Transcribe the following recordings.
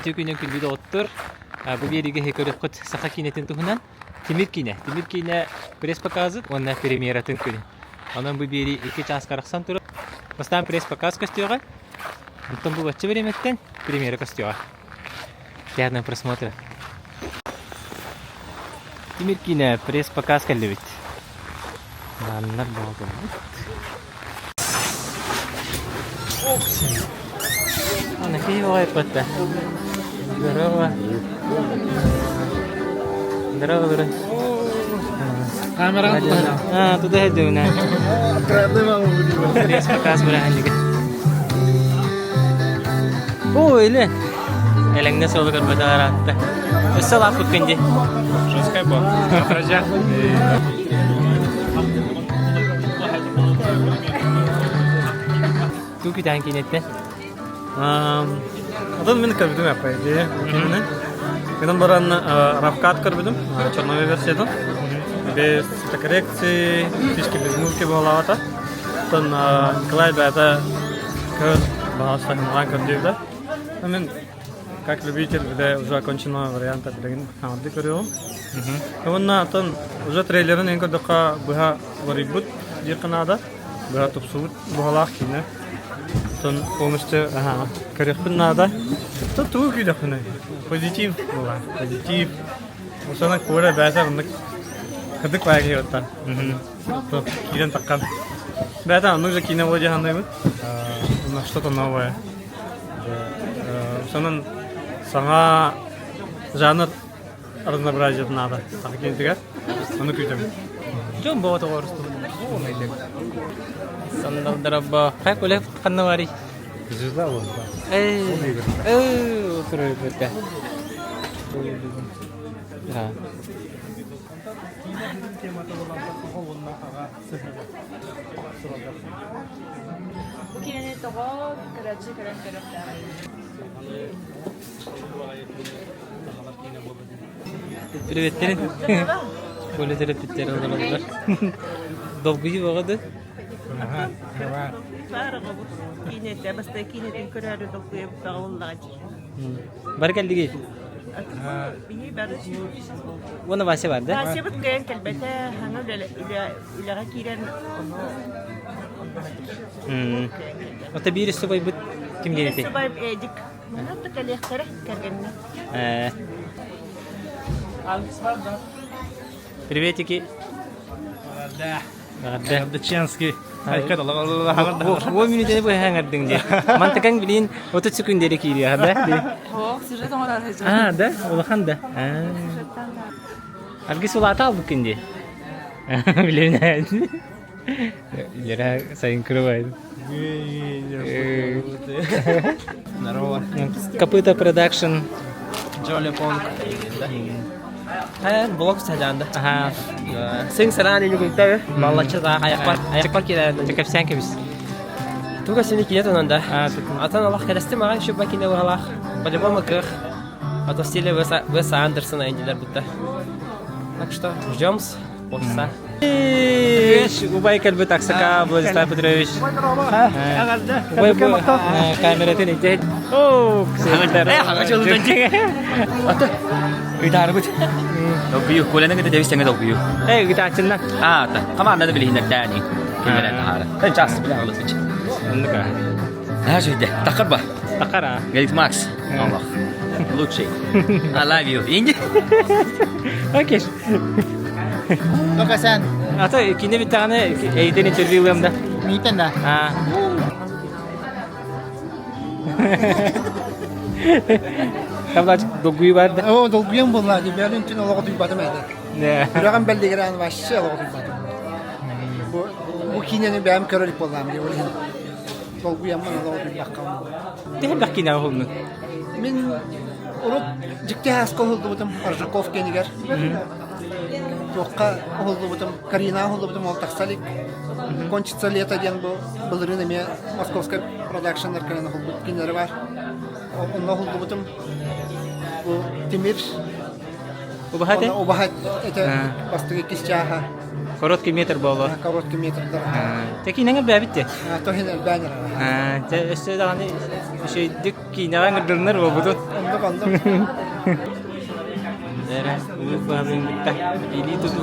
Итти күнен күлбүдө оттур. Бу бериге хекөрөккөт саха кинетин тухунан Тимир кине пресс-показы, онна премьератын күнү. Анан бу бери 2 час караксан туруп, бастан пресс-показ костюга. Потом бу бачча береметтен премьера костюга. Приятного просмотра. Тимир кине пресс-показ кэллебит. Даннар болду. Ана кийой патта. Здорово. Здорово. Камера. Туда ходуна. Пресс-показ берәһенлеге. Öyle. Elinde solu kırmızı arattı. Salak fıkkınca. Жесткая была. Отражак. Ту kütüğün kinetten. Adım ben kırdım yapayım diye. Benim baran Ravkat kırdım. Черновой версиядан. Без коррекции, фишки без музыки была вата. Тон Николай бәді көр бағастан маған көрдеуді. Мен как любитель, где уже окончено варианта білген хамады көріyorum. Онна тон уже трейлерін ең көрдіқа бұға варибут дирқанада. Бұға тұпсуыт бұғалақ кейіне. Тон полностью коррекпін нада. Тон туы күйді құны. Позитив бұға. Позитив. Осының көре бәзі бұндық кырдык байги оттан. Тон кейден таққан. Бәді нужно кино вроде хандаймын. Что-то новое. Сонын саңа жанр разнообразие надо. Так кентиге. Оны күйтем. Жон бауыты орысты. Сандалдарабба. Қай көлек қанна бари? Звезда вот. Отырып өтті. Bu kineni togo karachi karan taraftar. Приветтерин. Böyle terapitler alırlar. Dolguyu bağladı. Farq bu kinete basta kinetin kararı togo bağlılar. Barkaldı gel. Bihi barış. Ona bahse vardı. Bahsebet kayan kelbete hanı ilaga kiren onu. Ota bir üstü boy bu kim geldi? Sebab edik. Mana da kalih tarih karganna. Приветики. Да. Даченский. Айкад Allah. O minüteni bu hangardın diye. Mantıkan bilin 30 sekundere kiriyor ha. Ho, sürede olar hacı. Da, olahan da. Algi sulata aldık şimdi. Bilin. Yara sayın kırıvaydı. Здорово. Копыта Production. Джоли Понг. Блок саjandı. Aha. Sen sana ne gültü? Vallahi çaza ayaklar kilerden. Tekrar sen kimiz? Tuga seni kinet onanda. Tukun. Atan Allah kereste magan şu bakine vahala. По-любому кых. А то в стиле Веса Андерсона индилер будто. Так что ждем с полчаса. Убай кальбы таксака, Владислав Петрович. Убай камератын итет. О, ксенитер. Ата. Идары бут. Dokuyuh, kulanın gidi devis tenge dokuyuh. Gita açınlar. Ta. Kama anladı bile hinek tani. Kimler tahara. Ben ças bile ağlı sıç. Anlık Ha şöyle. Takarba. Takar ha. Gelit Max. Allah. Lütfen. I love you. İnce. Okey. Look sen, Ata ikinde bir tane eğden interview'umda. miten da? Ha. Kabla dokuyu vardı. O dolguyan bunlar ki benim için olağı duymadım edi. Ne? Bırakın belli giren başçı olağı duymadım. Bu kineni benim körülük olam diye öyle. Dolguyan bana olağı duymadım. Değil bakki ne oldu? Min onu ciddi haskol oldu butum Arjakov keniger. Yokka oldu butum Karina oldu butum Oltaksalik. Konçitsa leta diyen bu bılırın eme Moskovska Production'lar kenen oldu kinleri var. Onda oldu butum bu Timir. Bu bahane? O bahat ete bastığı kisçaha Korotkий метр болу. Короткий метрдер. Теки неңе бәбитте. Тохин элбанер. Те өстө дагы şey дик кинаган гырдыныр болбуду. Онда. Дәре, бу базын битте. Или туту.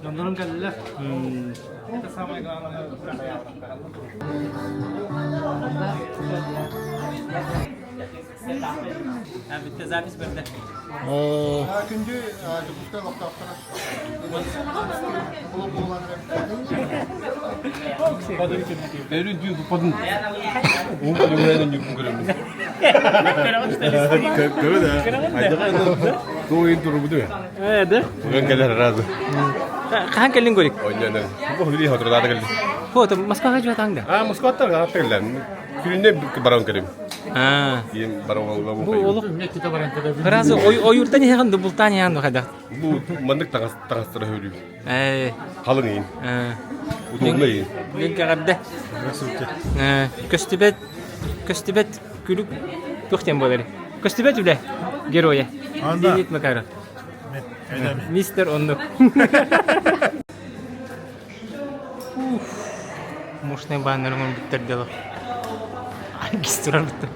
Yanlarım geldiler. Bitti zapis berde. Күндү жукуска локтоктора. Элүү дүү подун. Уңгурунан юкун көрөм. Тоин турбуду. Да? Бүгүн келер разы. Кахан келин көрик. Ойнанан. Бу хили хатырда келди. Фото Москвага жотаңда. Москвада гаттыгылан. Күнүнө барам керем. Ем барамга Бу олук Biraz oyurdan yahan dubultan yahan bakada. Бу мандык тагастыра хөрү. Халың ин. Удумай. Мен кагадда. Көстүбет күлүп токтен болар. Көстүбет үле героя. Денит Макаров. Мистер Оннук. Мощный баннермен биттерди. Гистурар битти.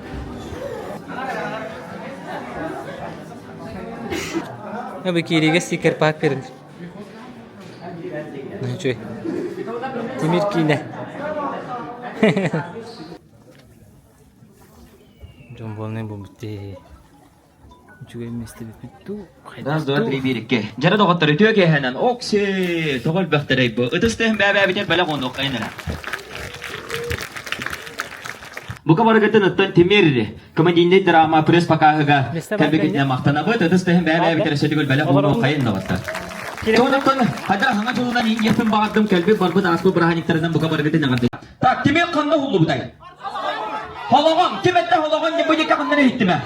Abi kiriga stiker pak verin. Ne çöy? Timir kine. Jambol ne bu bitti. Juga mesti bitu. Раз, два, три, бирикке. Жара доғаттары түйеке хәнән. Окси, тоғыл бәқтірей бұ. Үтістігін бәбә бітер бәлі қондық қайнара. Бұқа барығыттын ұттын темір командинный драма пресс пақағыға кәлбекетіне мақтана бұд. Үтістігін бәбә бітер сөтігіл бәлі қондық қайын доғатты. Тоғыттын хадыр аңа жолынан ең ертін бағаттым кәлбек барбыд аспы бұраханиктарынан бұқа барығыттын яғанды. Так, темір қанды құлы бұдай. Холоғын, кеметті холоғын не бұл екі қандыны еттіме?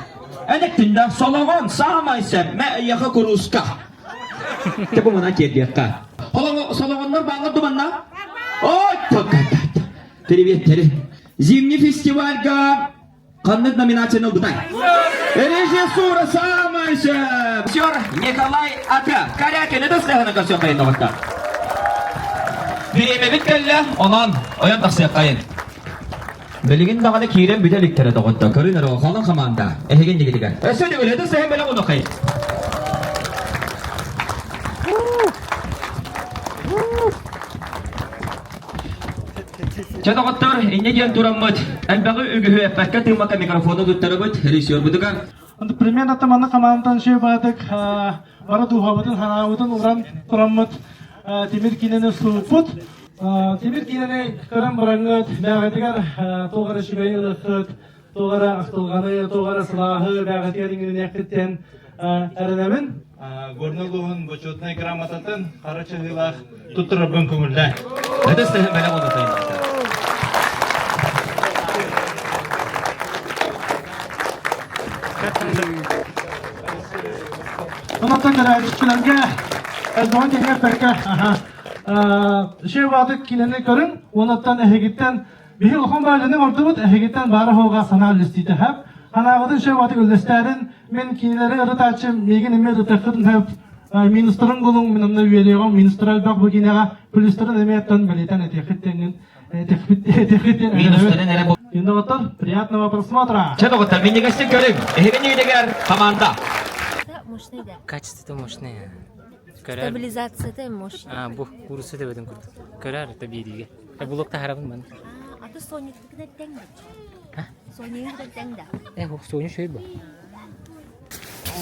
Әнектінде солоғын сағамайсы мә яқы күрусқа. Тепі мұна кердеққа. Солоғынлар бағыр думанна? Ой, тоққатат. Приветтері. Зимний фестивальға қандық номинацияны бұдай. Режиссура сағамайсы. Сер Николай Ата. Карякені дұстығыны көрсен қайын доғытта. Береме біткәлі, онан оян тақсия қайын. Белеген дағаны кейрен бүделіктері доғытта. Көрінер о қалың қаманда. Әхеген дегедігі. Өсі өледі сәйін бәлі құны қайын. Чадоғыттар, инне ден тураммыд. Әлбәғі үгіхі әпәкке тыңмақа микрофоны тұттары бұд. Режиссер бұдығар. Примерно таманна командан şey бадык, бара духабытын ханабытын уран тураммыд. Темир кинені суыппыд. Темир кинені көрін бұраңғыд. Бәғатығар тоғары шүбәйі ұлыққыд. Тоғары ақтылғаны, тоғары сылағы, бәғатығар иңірін әқіттен әрінәмін. Горнолуғын бұчетнай грамотатын қарычы ғилақ тұттырыбын көңілді. Әдістігін бәлі құны қайын. Ondan sonra işçilerge eldivan tekrar berke. Şey vardı kineni görün. Ondan ehegitten bir ilham bağlını vardı bu ehegitten bari hoga sanal listiydi hep. Hanağıdın şey vardı gösterden men kineleri ırıt açım megen emme ırıtakıdın hep ministrın gulun minimle üyeliğim ministral bak bu kinega polislerin emeyetten beleten etekitten Министрін Инноватор, приятного просмотра. Чадоғыттар, мен негестен көрім. Әхеген егедегер команда. Мощный. Качество мощное. Стабилизация мощный. Bu kurusu da bedin kurdu. Karar da biriye. Blokta harabın ben. Аты Соник'te тәңді. Соник'te тәңді. O soyun şey bu.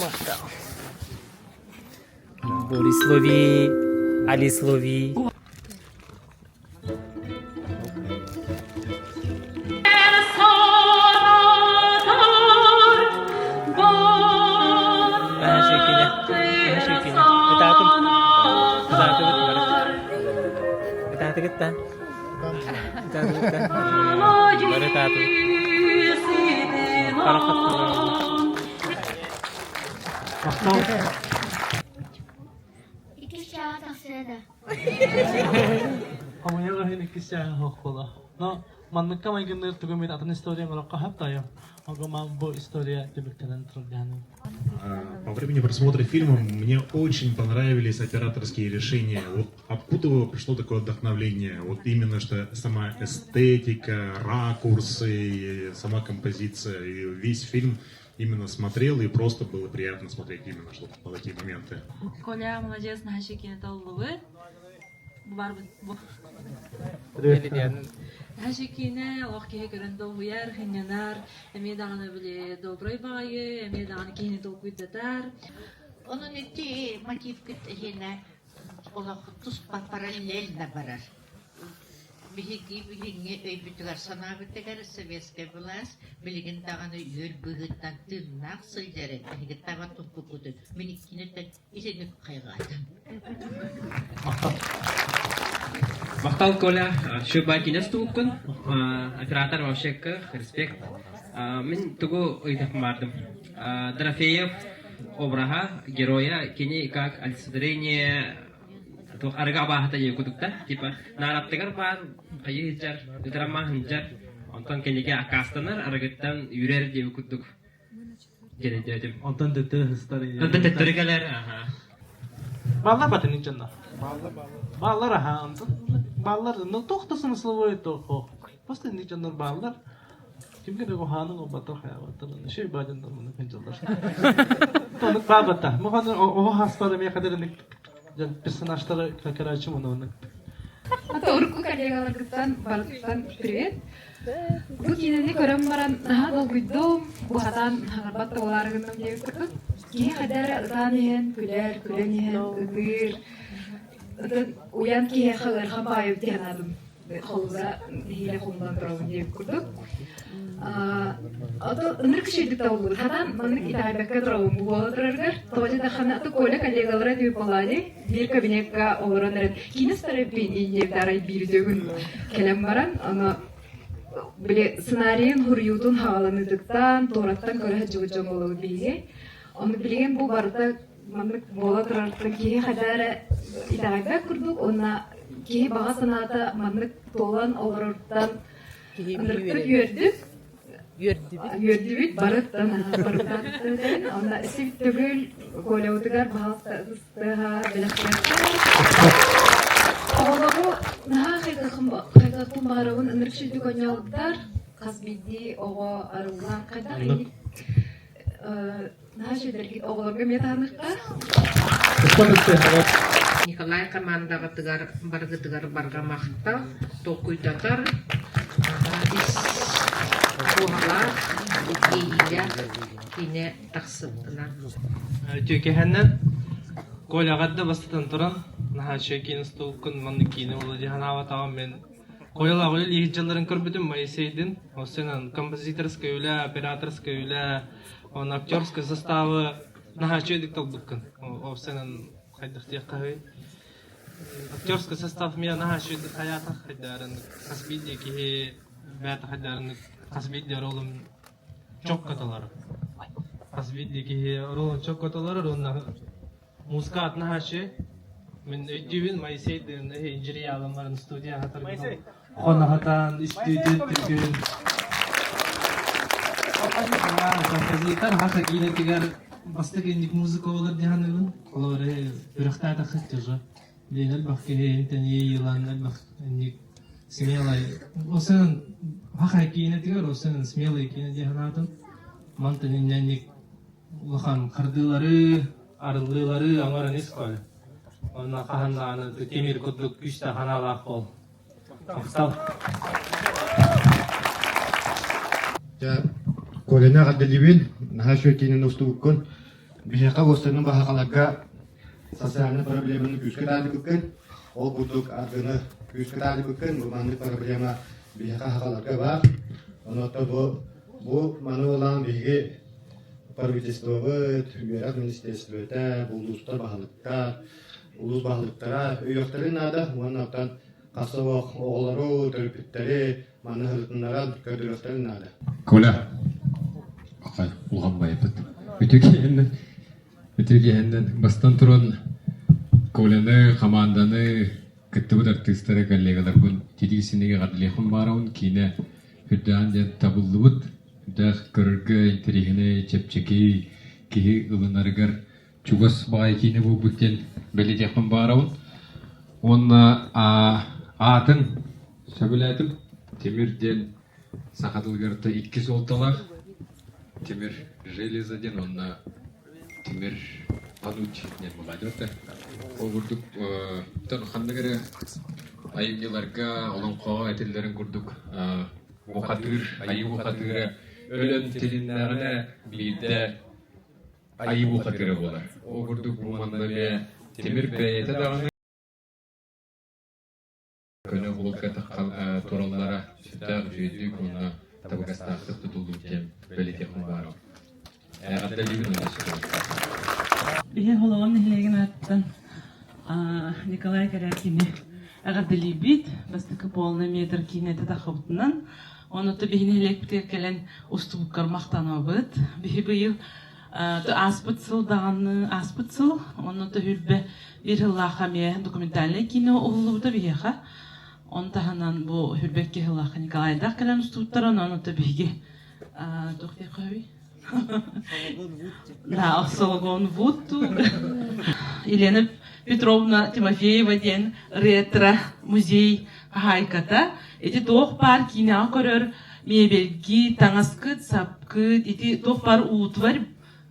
Maşallah. Borislovi, Alislovi. Kita. Baru tahu. Parakat. İki saat aslında. Ama ya hani ikisi hokkula. No. манныкка майгынныр түгөмит атын история малакка хаптайым. Огоман бу история дебектенен трудяны. Во времени просмотра фильма мне очень понравились операторские решения. Вот откуда пришло такое вдохновление? Вот именно что сама эстетика, ракурсы, сама композиция, и весь фильм именно смотрел, и просто было приятно смотреть именно что в такие моменты. Коля, молодец, наши кинотоллубы. Хашикине лохки грандо хуяр хинянар эмеданы биле добрый багы эмеданы кини толкуйдатар. Onun ити мотив китхине олах тус параллельно барар. Биһиги өйбүтүгөр санаабыттыгар советский власть билигин таганы үйөр быгыттан тырнак сылжары биһиги тага туппукуду миниккинетен исенек кайгаатам. Мақтал Коля, шөбай кинес тууккун, оператор вообще респект. Мен тугу ыйтап бардым. Дорофеев обраха героя кини как олицетворение то арга бахата якутукта, типа нараптыгар бар, кайыжар, драма хынжар, онтон кенеге акастанар аргыттан юрер деп куттук. Жередетим. Онтон дөттөр история. Онтон дөттөргөлөр, аха. Баллар батын иченна. Баллар аха. Баллар ну тохтасын словой то. Просто иченна баллар. Кимге дего ханың обатор хаяватыр. Шей бадында муну кенжалар. Тоны бабата. Муганы о хаспары ме кадерник персонаждары какарачы муну. Турку коллегалардан барлыктан привет. Бу кинени көрөм баран долгуйдум. Бу хатан харбатта оларыгынан деп курдук. Ки кадар танен күлөр күлөнен үбүр. Уян ки хагыр хабайып дянадым. Холза хиле холдан турабын деп курдук. Ото ныркшыйдык да болду. Хатан маны итайбекке турабын бу болдырыргар. Тоже да ханаты коля коллегалары деп балады. Бир кабинетка олоронер. Кинес тарапин индеп дарай бирдөгүн келем баран. Аны биле сценарийин хурьютун хаваланыдыктан, тораттан көрө жыгы болу биге. Оны билген бу барда маны бола турартын кие хадары итайбек курдук. Она кие бага саната маны толан олорордан ныркты Йөрдүбүт барыттан барыттан анда сип түгүл колеутугар баалтыга белектер. Огологу хакыйкатын барабын ныркшылды конялыктар казбиди ого арулар кайда нашидерги оголорго метаныкка. Николай командагатыгар баргытыгар барга макта токуйтатар. Buhalar, ikiyle yine taksıttılar. Tükehenden koylagadda basıtan turan naha şekin stokun mannikini oladı hanawa tamam ben koyala koyal yihjalların körbütüm mayseydin o senin kompozitorska öyle operatorska öyle on aktyorska sostavı naha şedik tolbukun o senin haydahtı kahve aktyorska sostav miya naha şedik hayata haydarın kasbidi ki hayata haydarın Kasbidli rolum çok kataları. Kasbidli ki rolum çok kataları onunla müzik atna her şey. Ben ödüvün mayseydin inciri adamların stüdyo hatırladım. Ona hatan stüdyo Türk'ün. Kompozitör hak yine tigar bastık indik müzik olur dihanın. Kolları bıraktı da kıtçı. Değil bak ki inteni yılan bak indik смелый. Осен хахай кине тигер осен смелый кине диханатын. Мантын нәник улахан кырдылары, арылдылары аңара неской. Онна каханланы темир кутлук күчтә ханалак бол. Аксал. Ja kolena gaddelibin nahasho kinen ustukun bihaqa wostanu bahaqalaga sasana problemini küsketadi kukken ol kutluk adını küsketadi kukken bu manlık problema bihaqa haqalaga var. Onotta bu manu olan bilgi правительствовыт, юрат министерствота, улустар бахалыкка, улус бахалыктара өйөктөрүн нада, оннан касабак оголору, төрпүттери, маны хылтынаран көдүрөктөрүн нада. Коля, акай улганбайбыт. Бүтүгенден бастан туран Коляны, команданы, кыттыбыт артисттары, коллегалар күн тидигисинеге гадлехун бараун кине хүддаан ден табыллыбыт дах көргө интерихне чепчеки кихи ылынарыгар чугас бай кине бу буттен беледехун бараун онна атын сөбүләтим темирден сакатылгарта 2 солталар темир железоден онна темир пануч не молодёта огурдук тон хандыгыра айымдыларга олон коо этелдерин курдук бухатыр айы бухатыра өлөн тилиннарына бийде айы бухатыра болар огурдук мумандабе темир бейте дагы көне булка таккан тураллара сүтөк жүйдүк уна табагастакты тутулдук тем белетехун бaro агата либин Ihe holoğum nehilegen attın. Nikolay Karякini agadalibit bastıkı polna metr kinete takıbıtından. Onu da bihine elektrik gelen ustubuklar maqtanabıt. Bihi bu yıl aspıtsıl dağını aspıtsıl. Onu da hülbe bir hıllahamiye dokumentalne kino oğlu da bihiha. Onu da hanan bu hülbeki hıllahı Nikolay'da gelen ustubuklar onu da bihi doktor koy. Да, Сологон Вутту, Елена Петровна Тимофеева ден ретро музей хайката. Эти тох пар кино көрөр мебелги таңаскыт сапкыт. Эти тох пар утвар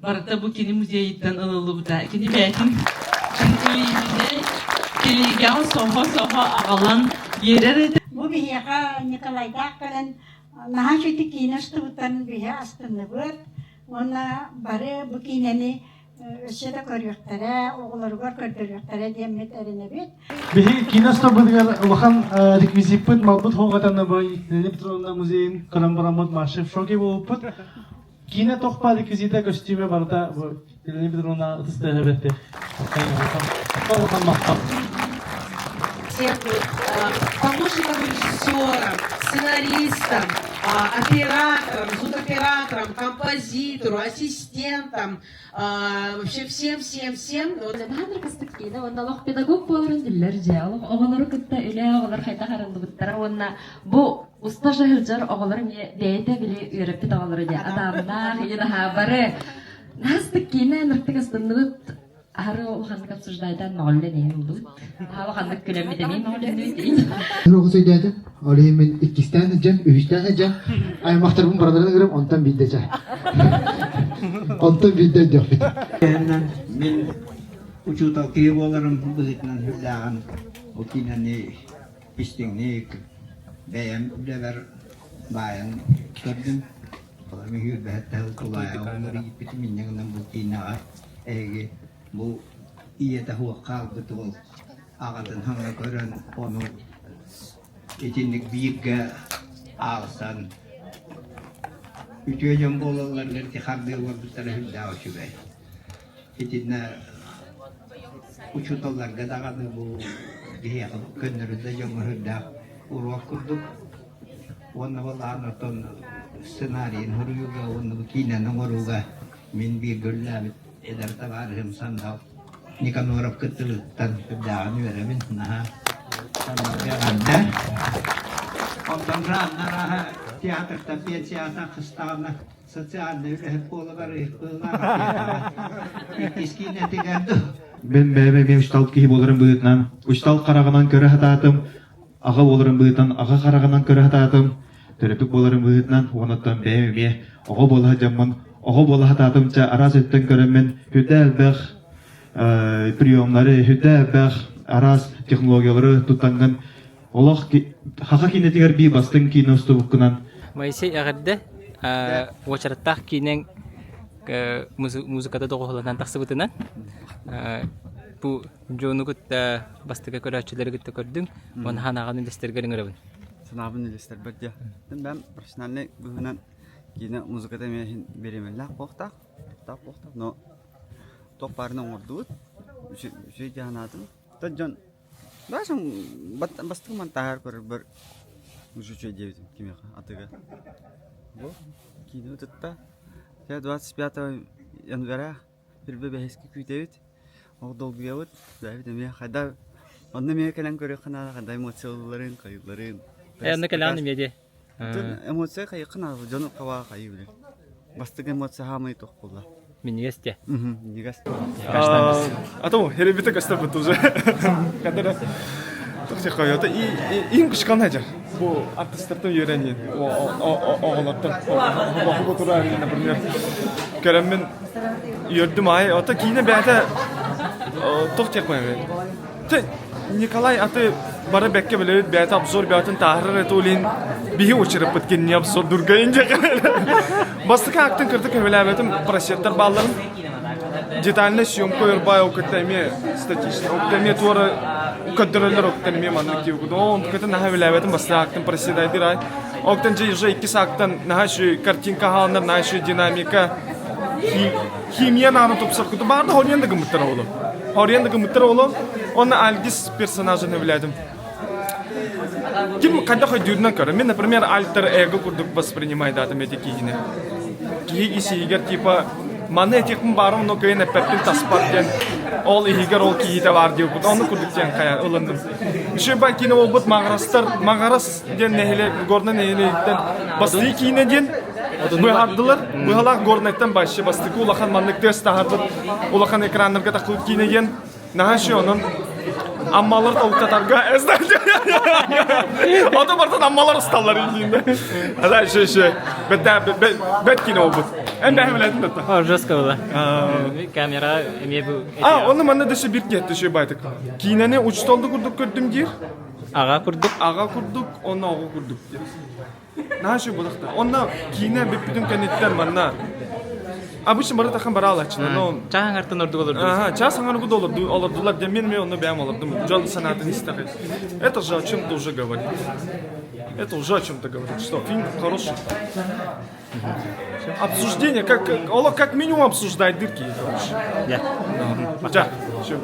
барата бу кино музейден ылылыбыта. Кини бәтин чынкыйне келеген сохо ағалан ерер. Бу бияга Николайда калан нахашити киностубутан бия астыныбыт. Ona bare bu kineni öşede körüyortare, oğullarıgar kördürüyortare diyemet erinebit. Bihi kinosta budgar wahan rekviziput mabut hogatana boy Petrovna muzeyin kalambaramut marşef şoki bu put. Kine tohpa rekvizita kostüme barda bu Petrovna tıstehebette. Всех помощникам режиссера, сценаристам, операторам, звукооператорам, композитору, ассистентам, вообще всем. Бахандыр кыстыккине, онна лох педагог боларын диллер же, оголору кытта үле оголор хайта каранды буттара, онна бу уста жахылжар оголор не дейте били үйрөппит оголору же, адамдар, хейна хабары. Настыккине, ныртык астыныбыт, Ары ухандык обсуждайдан мағолле нейін ұлды. Ава хандык көлемі демей мағолле нейін. Роғы сөйдәді. Олей мен 2-тен әджем, 3-тен әджем. Аймақтарбын барадарына көрім, онтан бейді жа. Онтан бейді жоқ бейді. Мен учутал кейіп оларым бұзытынан хүлдаған. Окинаны істіңні бәйім үләбір байын көрдім. Олармен үйір бәтті құлай. Олар епеті меннен бұл кейінаға әйге. Bu iyete huakkal betul akan hanga koran onu içinlik büyükge alsan üçü jambolalar lerti habbe var bitara hüdda şube içinne uçutallar gadagan bu diye könürde jamur hüdda urok kurduk onu vallahi ton senaryo huruyuga onu kina ngoruga min bir gülle eder tabarım sandal Nikanor ketelutan kedaan veremin nah sandal ada ondan naraha teater tapi teater kestana sosial ne pola bari pola iskine tigandu Ben ustalt ki bolarım bıyıtnan ustalt karaganan köre hatatım ağa bolarım bıyıtnan ağa karaganan köre hatatım terapik bolarım bıyıtnan onattan bebe ağa bolah jamman Oğul bola hatatımca araz etten göremen hüdel bəx priyomları, hüdel bəx araz texnologiyaları tutangan olaq haqa kinetigar bir bastın kinostu bukunan. Maysey ağırda uçarattaq kinen muzikada doğulanan taqsıbıtınan bu jonukut bastıga köraççıları gitti gördüm. Onu hanağını listergerin görevin. Sınavını lister böldü. Ben personelne buhunan Yine muzikada mehin berimler pohtak, no toparna ngordut, şey janadım. Tajon, başım bastım mantahar ber, şey diyelim kimi atıga. Bu, kino tutta. Ya 25 yanvara bir bebe eski kütevit. O dolguyavut, David mi hada Onda meye kelen görüyor kanala kadar emosiyaların kayıpların. Onda kelen mi diye? Emosiya kayıp kanala canı kava kayıp bile. Bastık emosiya hamayı tokulla. Минигесте. Минигесте. А то херебите кастар бут уже. Кадера. Тохте коёта им кышкан хажар. Бу артистерден үйренген. Оголоттон. Бу турар, например. Кереммен үйрдүм ай, ата кийине бәдә тохте коём. Ты Николай аты бары бәкке белет бәдә обзор бәтен тахрир этолин бихи учырып биткән не обзор дургайынча. Бастыка актын кырдык беләбетим просеттер балларын детальный съемка өрбай окытами статистика окытами туара кадралар окытами маннык диюгу. Он кытын наха беләбетим баста актын проседайды рай. Октан же уже 2 сааттан наха картинка халнар наха динамика химия наны топсак кыты барды хорьянда гымыттар олу. Хорьянда гымыттар олу. Оны Альгис персонажын беләдим. Ким кайда ходюрнан кара. Мен, например, альтер эго курдук воспринимает атом эти кигине. Киги сигер типа маны этикм барым, но кайна пеппин таспаттен. Ол игер ол кигите бар дип. Оны курдук тен кая улындым. Иши ба кино ол бут магарас ден нехле горна нехледен басты кине ден быхардылар. Быхалак горнеттен башы бастык улахан маннык тест тахарды. Улахан экраннарга такылып кине ден. Нахаши onun ammalar tavuktatarga ezdi. O da bardan ammalar ustallar ilginde. Hada şey. Bet kino bu. En behmeledim de. Ha, жестко было. Kamera eme bu. Onu manna dışı bir gitti şey baytık. Kinene uçtoldu kurduk gördüm gir. Ağa kurduk. Onu ağa kurduk. Nahashı bulakta. Ona kine bütün kanetler manna. Обычно бары тахан бара алачына, но чаң артын орду болорду. Чаң саңаргу да олордулар, мен оны бәм олордум. Жол санатын истагы. Это же о чем-то уже говорит. Это уже о чем-то говорит. Что фильм хороший. Обсуждение, как минимум обсуждает дырки, короче. Да. Все.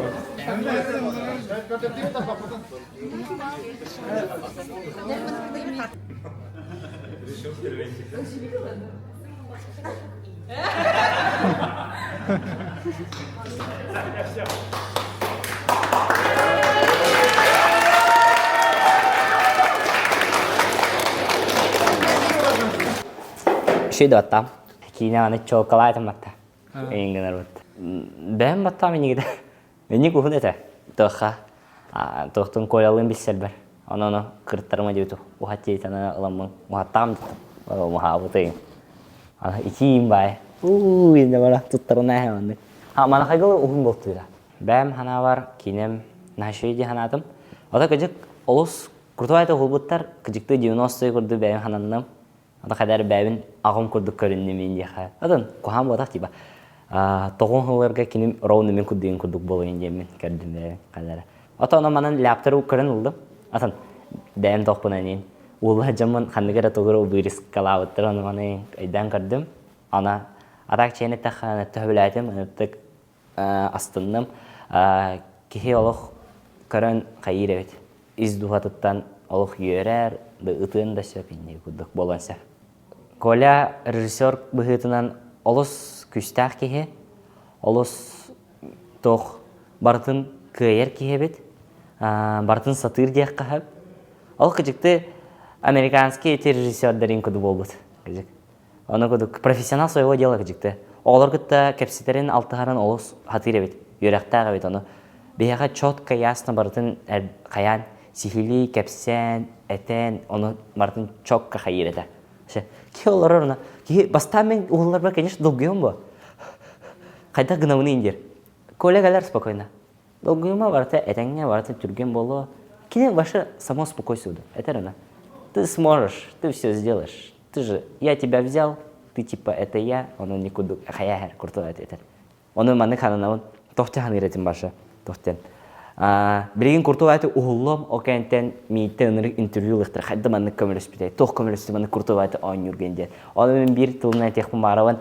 Şey de battım. Kine anı çokolatım battı. İngilizler battı. Ben battım inigde. Beni kuhun ete. Toha. Tohtun koyalım bir selber. Onu kırıtlarıma diyordu. O hatta sana alamam. Muhattam. Muhabbeteyim. Ana ikiyim bay. Yine bana tutturuna hemen. Ha mana kaygılı uhun boltuyla. Ben hana var kinem naşıydı hanadım. O da gıcık olus kurtuvayda hulbutlar gıcıktı 90'ı kurdu benim hananım. O da kadar benim ağım kurduk köründüm indi ha. Adın kuham bodak tiba. Toğun hılarga kinem rovnu men kudduğun kurduk bolayın diye men gördüm be kadar. O da ona manın laptopu körün oldu. Atın benim toqpunanin. Ulah zaman hanıgara toğru bir risk kalavatır onu manı aydan gördüm. Ana atak çeyne tahan töhbülatim anıttık astındım. Kihi oluq körün kayır evet. İzduhatıttan oluq yörer de ıtığın da söpinne kuduk bolansa. Kola rejissör bıhıtından olus küstah kihi. Olus toq bartın kıyır kihi bit. Bartın satır diye kahab. Oluq kıcıktı американский эти режиссердерин kudu болбут. Onu kudu профессионал своего дела кыжыкты. Олар кытта кепситерин алтыхарын олус хатыр бит. Юрактагы бит оны. Бияга четко ясно бартын каян сихили кепсен этен оны бартын четко хайыр эте. Ки олар орна. Ки бастамен олар бар, конечно, долгуем бу. Кайда гынауны индер. Коллегалар спокойно. Долгуема барты этеңне барты түрген болу. Кине ваше само спокойствие. Это рано. Ты сможешь, ты все сделаешь. Ты же, я тебя взял, ты типа это я, он никуда, хаяхер, крутой это. Он манны хананавын, тохтяхан иретин башы, тохтян. Билеген крутой это угуллом, окентен миттен интервью лыхтыр, хайды манны көмөлөс битей, тох көмөлөс манны крутой это он юргенде. Он мен бир тылына техпун баравын,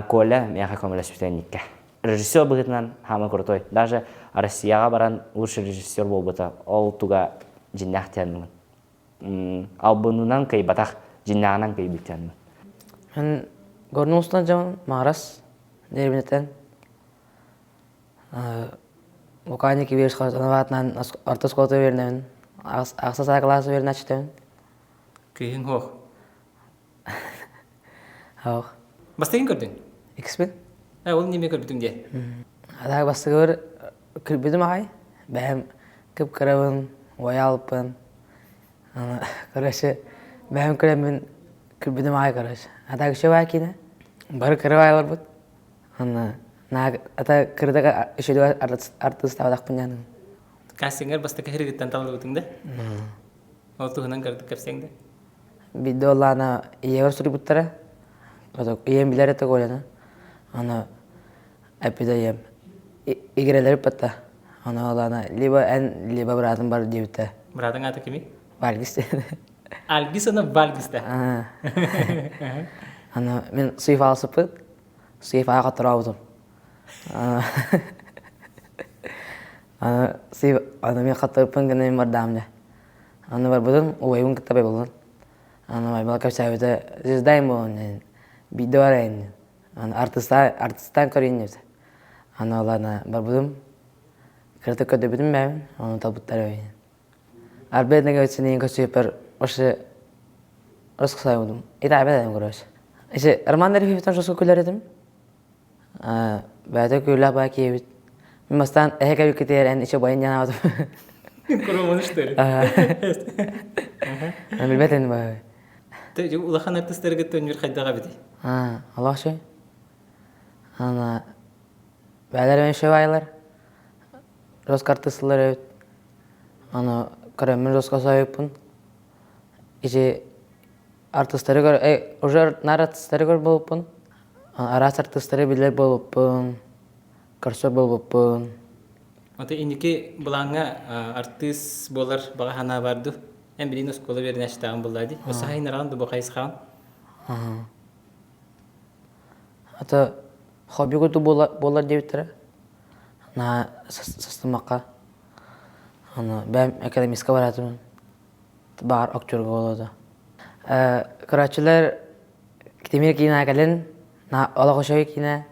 коля мяха көмөлөс битей никке. Режиссер быгытынан хамы крутой. Даже Россияга баран лучший режиссер болбута, ол туга жиннахтянмын. Albunundan kay batak jinnağından kay biten. Ben görnüsünden zaman maras derbineten Буканики вирш хатанаватнан ортоскоты вернен. Аксаса классы вернен ачтен. Кыйын хох. Ах. Бастыгын көрдүң? Икспен? Ол неме көрбүтүң де? Адаг бастыгыр кирбидим ай. Бәм кып кырабын, оялпын. Короче, бәм кырамын кирбидим ай короче. Адаг шева кине. Бар кырабайлар бут. Ана ата кырдага ишеде артист тавдак пынянын. Кастингер бастыгы хиргиттен талып өтүң де? Ол туһунан көрдүк кепсең де? Бидолана иевер сури буттара. Ием билер это голяна. Ана эпидем. Игрелер патта. Ана олана либо братым бар дебите. Братың аты кими? Вальгис. Альгис ана Вальгис да. Ана мен суйф алсыпыт. Суйф ага тураудум. Ана суйф ана мен хаттырпын гана мардамда. Ана бар будун уйун китабы болгон. Ана май балка сабыта звездаим болгон. Бидорен. Ана артистан көрүнөт. Ана олана бар будум. Кырты көдөбүдүм мен, аны табыттар өйүн. Арбеднеге өтсенен көсөпөр ошы росқсайдым. Итабедем көрөш. Ише армандар фифтан жоско күлөр едим. Бәдә күлә ба кебит. Мен бастан эхе кетер эн ише байын жанабым. Көрөмөн иштери. Мен билбетен ба. Тэ улахан артисттерге төнүр кайдага бити. Аллах шой. Ана бәдәр мен шевайлар. Роскартыслар өт. Ана көрөмөн роскосайыппын. Иже артисттары көр, уже артисттары көр болуппун. Арас артисттары билер болуппун. Көрсө болуппун. Ата инеке булаңа артист болар бага хана барды. Эм билин оскола берен аштаган булады. Оса хайнаран да бокайсхан. Ата хобби көтү болар дебиттер. На сыстымакка. Ана бәм академиска баратым. Бар актер болду. Карачылар китемир кийина келен, на олагошой кийина.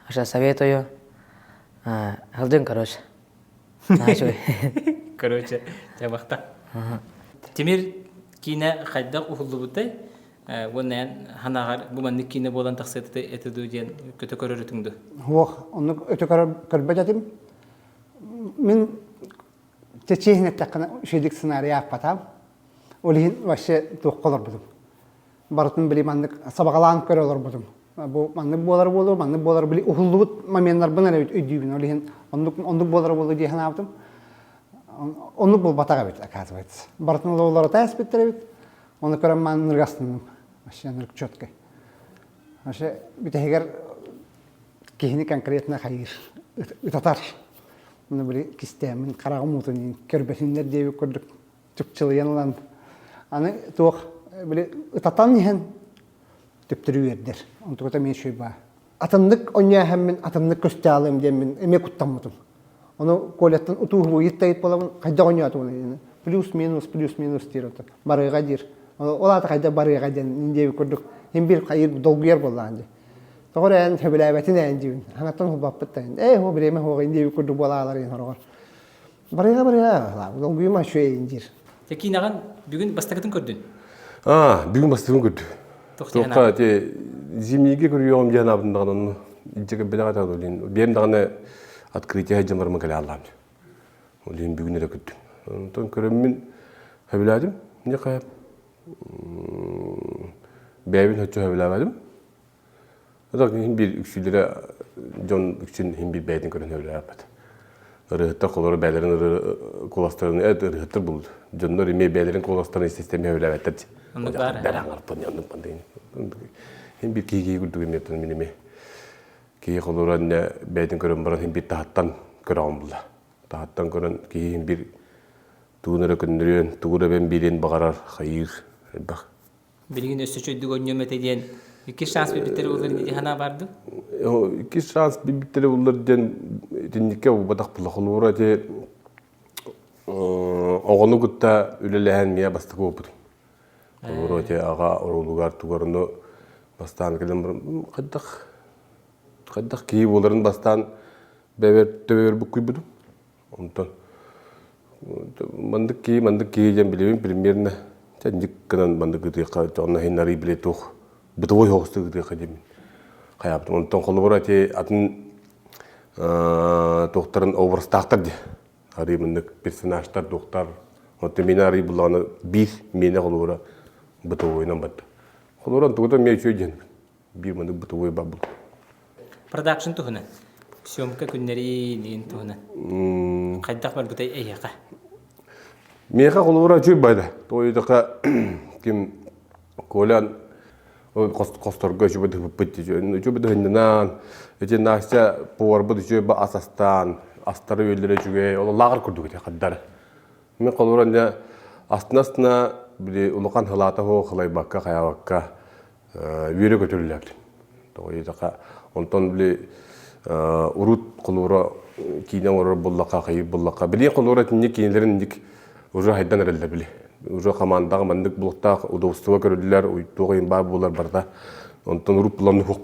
Аша советую. Халдын короче. Короче, жабакта. Темир кийина кайда ухуллубутай. Воннан ханагар бу манны кийина болан таксеты этеду ден көтө көрөрүтүңдү. Ох, оны өтө көрбөдөтүм. Мен течехне такана шедик сценарий апатам. Олин вообще тоққалар будым. Бартын били маннык сабагалан көрөлөр будым. Бу маннык болар били ухуллубут моменттар бына өйдүбүн. Олин ондук болар болду ди ханаптым. Ондук бол батага бит оказывается. Бартын лоолар тас биттеребит. Оны көрөм манныргастым. Вообще нырк чётко. Вообще битегер кихини конкретно хайыр. Утатар. Мына били кистемин карагымутун көрбөсүндөр деп көрдүк. Чукчылыянлан. Аны тоқ биле утатан нихен төптүрүердер. Онтукта мен шөйба. Атымдык оня хэммен атымдык көстәлем демен эме куттаммытым. Оны колеттен утугу йиттайт болабын кайда оñatu оны. Плюс-минус тирот. Барыга дир. Олата кайда барыга ден индеби көрдүк. Hem bir kayır dolguyer bollandı. Sonra en tebelabetine endiyün. Hanattan hubappetten. Ho bileme ho indibi kurdu bolalar en horor. Barıga dolguyma şöyle indir. Peki nağan bugün bastakatın gördün? Bugün bastakatın gördü. Toqta te zimniге көрüyorum janabından onu. İçe bir daha da olin. Benim dağına открытие jamlarımı kale Allah'ım. Olin bugün de gördüm. Ondan körümün evladım ne kayıp Beyvin höçü hövləmədim. Adak bir üksülere John üçün bir beydin görün hövləmədi. Rıhıtta kolları beylerin kolastarını rıhıttır buldu. John'lar ime beylerin kolastarını sistemi hövləmədi. Onu var. Ben anlarpın yandım pandayın. Hem bir kiyi güldü emniyatın minime. Kiyi kolları beydin görün baran hem bir tahattan görağım buldu. Tahattan görün kiyi hem bir tuğunları gündürüyen, tuğura ben birin bağarar, hayır. Bak. Bilgin ösüçöydük oynuyor diyen iki şans birbirleri olur diye hana vardı. İki şans birbirleri olur diyen dinlike bu badak bulak olur diye oğunu gutta ülelehen miye bastık opudum. Olur diye ağa orulugar tugarını bastan gelem kaddak kiyip oların bastan beber bu kuybudum. Онтон мандык ки жан билебин примерно тәнжик кынан мандык гытыка жонна хинари биле тух бытовой хогсты гытыка демин. Каяптым. Онтон колбора те атын доктарын образтактар де. Ари мындык персонаждар доктор. Онтон мен ари буланы бир мене колбора бытовойнан бат. Колбора тогда мен чөйден. Бир мындык бытовой бабыл. Продакшн тухна. Съемка күннәри дигән тухна. Кайдак бар бутай эяка. Меха колбора чөй байда. Тойдыка ким колян косторго чөбөдө битти чөбөдө хиннан эже наача порбуд чөбө асастан астары өлдөрө жүгө ол лагыр курдук те каддар мен колоранда астына били улукан халата хо хылай бакка каябакка үйрө көтөрүлөк тойдыка онтон били урут колора кийне орор буллака кайып буллака били колора тинник кинелерин ник уже хайдан эрелде били уже командаға мандык булуктак удобствого көрүлөр, уйтугын бар булар барда. Онтон уруп буланы хок.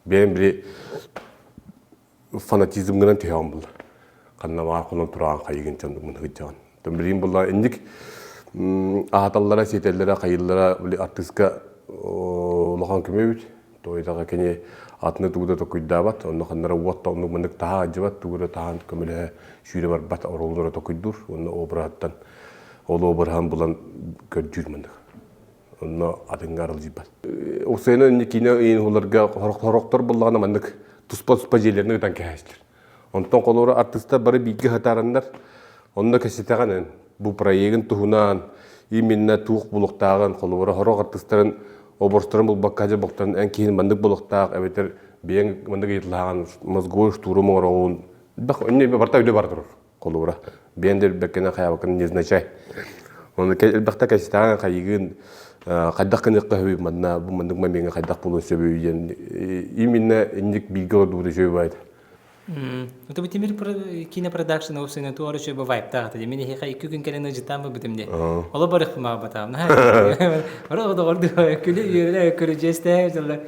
Мен бир фанатизм менен тыям бул. Каннама колон турган кайгын чандык мын хыжан. Томрин булар индик аталлара сетеллера кайыллара бир артистка лохан көмөбүт. Тойдага кене атны тугда токуйдабат, онно ханнара уатта онно мындык таа жыбат тугда таан көмөлө шүйрө бар бат оролдора токуйдур, онно обраттан ол обырхан булан көржүр мындык. Онно атыңгарыл жибат. Осыны никине ин уларга хороктор булганы мындык туспа жерлерин өтөн кәһәстер. Онтон колора артистта бары биге хатарандар. Онно кәсетегән бу проектын тухунан именно тух булуктаган колора хорок артисттарын оборстырын бул баккажы боктан эн кийин мындык булуктак эбетер бен мындык итлаган мозгой штурму орон. Бак өнне барта үле бардыр колора. Бендер бекене хаябакын незначай. Он бакта кәсетегән кайгын кайдак кыны кыһы мандна бу мындык мемеңе кайдак булу сөбөйен именно индик билге дуры сөбөйт. Это вот теперь кинопродакшн осыны туары сөбө вайп тагы. Мен хи кай күн келене житам бу битимде. Ола барык ма батам. Ора да орду күлү йөреле көрү жесте жолла.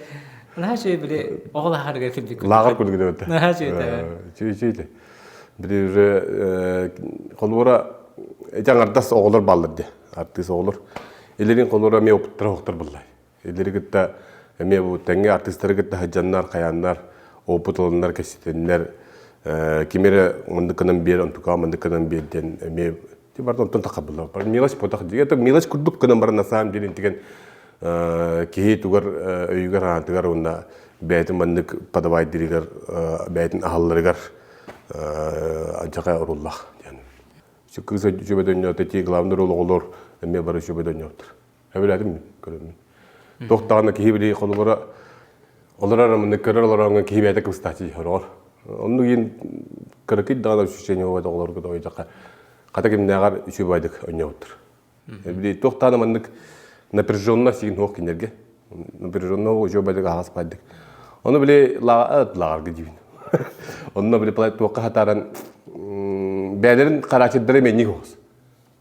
Ана şey böyle oğla harga fildik. Лагар күлү деп. Ана şey та. Чүй. Бир колбора жаңардас оголор балдырды. Артист оголор. Элерин колбора ме опыттар октор буллай. Элери гытта эме бу теңге артисттер гытта хаҗаннар, каяннар, опытлылар кесетеннер кимере мындыкынан бер, антука мындыкынан берден эме тибардан тон такабылар. Бар милаш потак диге это милаш курдук кынан бар на самом деле деген кей тугар өйгөр антыгар онда бәйтин мындык подавай диригер бәйтин ахалларыгар ажака уруллах. Шүккүз жөбөдөн өтөти главный роль олор эме бар жөбөдөн өтөр. Эбеледим көрөм. Токтаганы кийбири колбора олар мындык көрөлөрөнгө кийбете кыстачы хорор. Онну кийин кыркыт дагы ощущение болот олорго ойжака. Ката кимнегар жөбөдүк өнө өтөр. Эбили токтаны мындык напряженно сигин хок кинерге. Напряженно жөбөдүк агас байдык. Ону биле лагар гидибин. Онно биле плат токка хатаран бәдерин карачыдары мен нигос.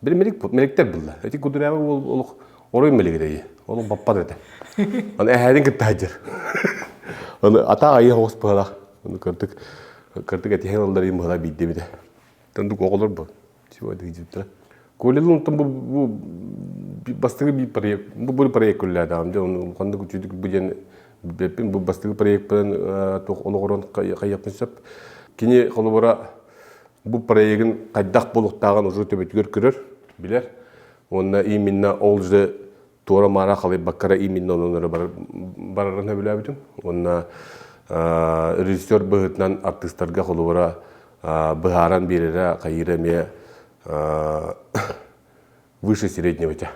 Бир мелектер булла. Эти кудурабы ол орой мелегеде. Ол баппа дете. Аны әһәдин кыттажыр. Аны ата айы хос бала. Аны кыртык эти хеллар им бала бидде биде. Төндөк оголор бу. Чего дигиттер. Колелун тум бу бастыгы би проект. Бу проект күлләр адам. Аны кандай күчүдүк бүген бу бастыгы проект менен ток ологорон каяпсап. Кини колобора бу проектин кайдак болуктаган уже төбөтүгөр көрөр билер. Онда именно ол же тора мара калай баккара именно онора барарына билебитим. Онда режиссер быгытнан артисттарга колобора быгаран берере кайыра ме выше среднего те.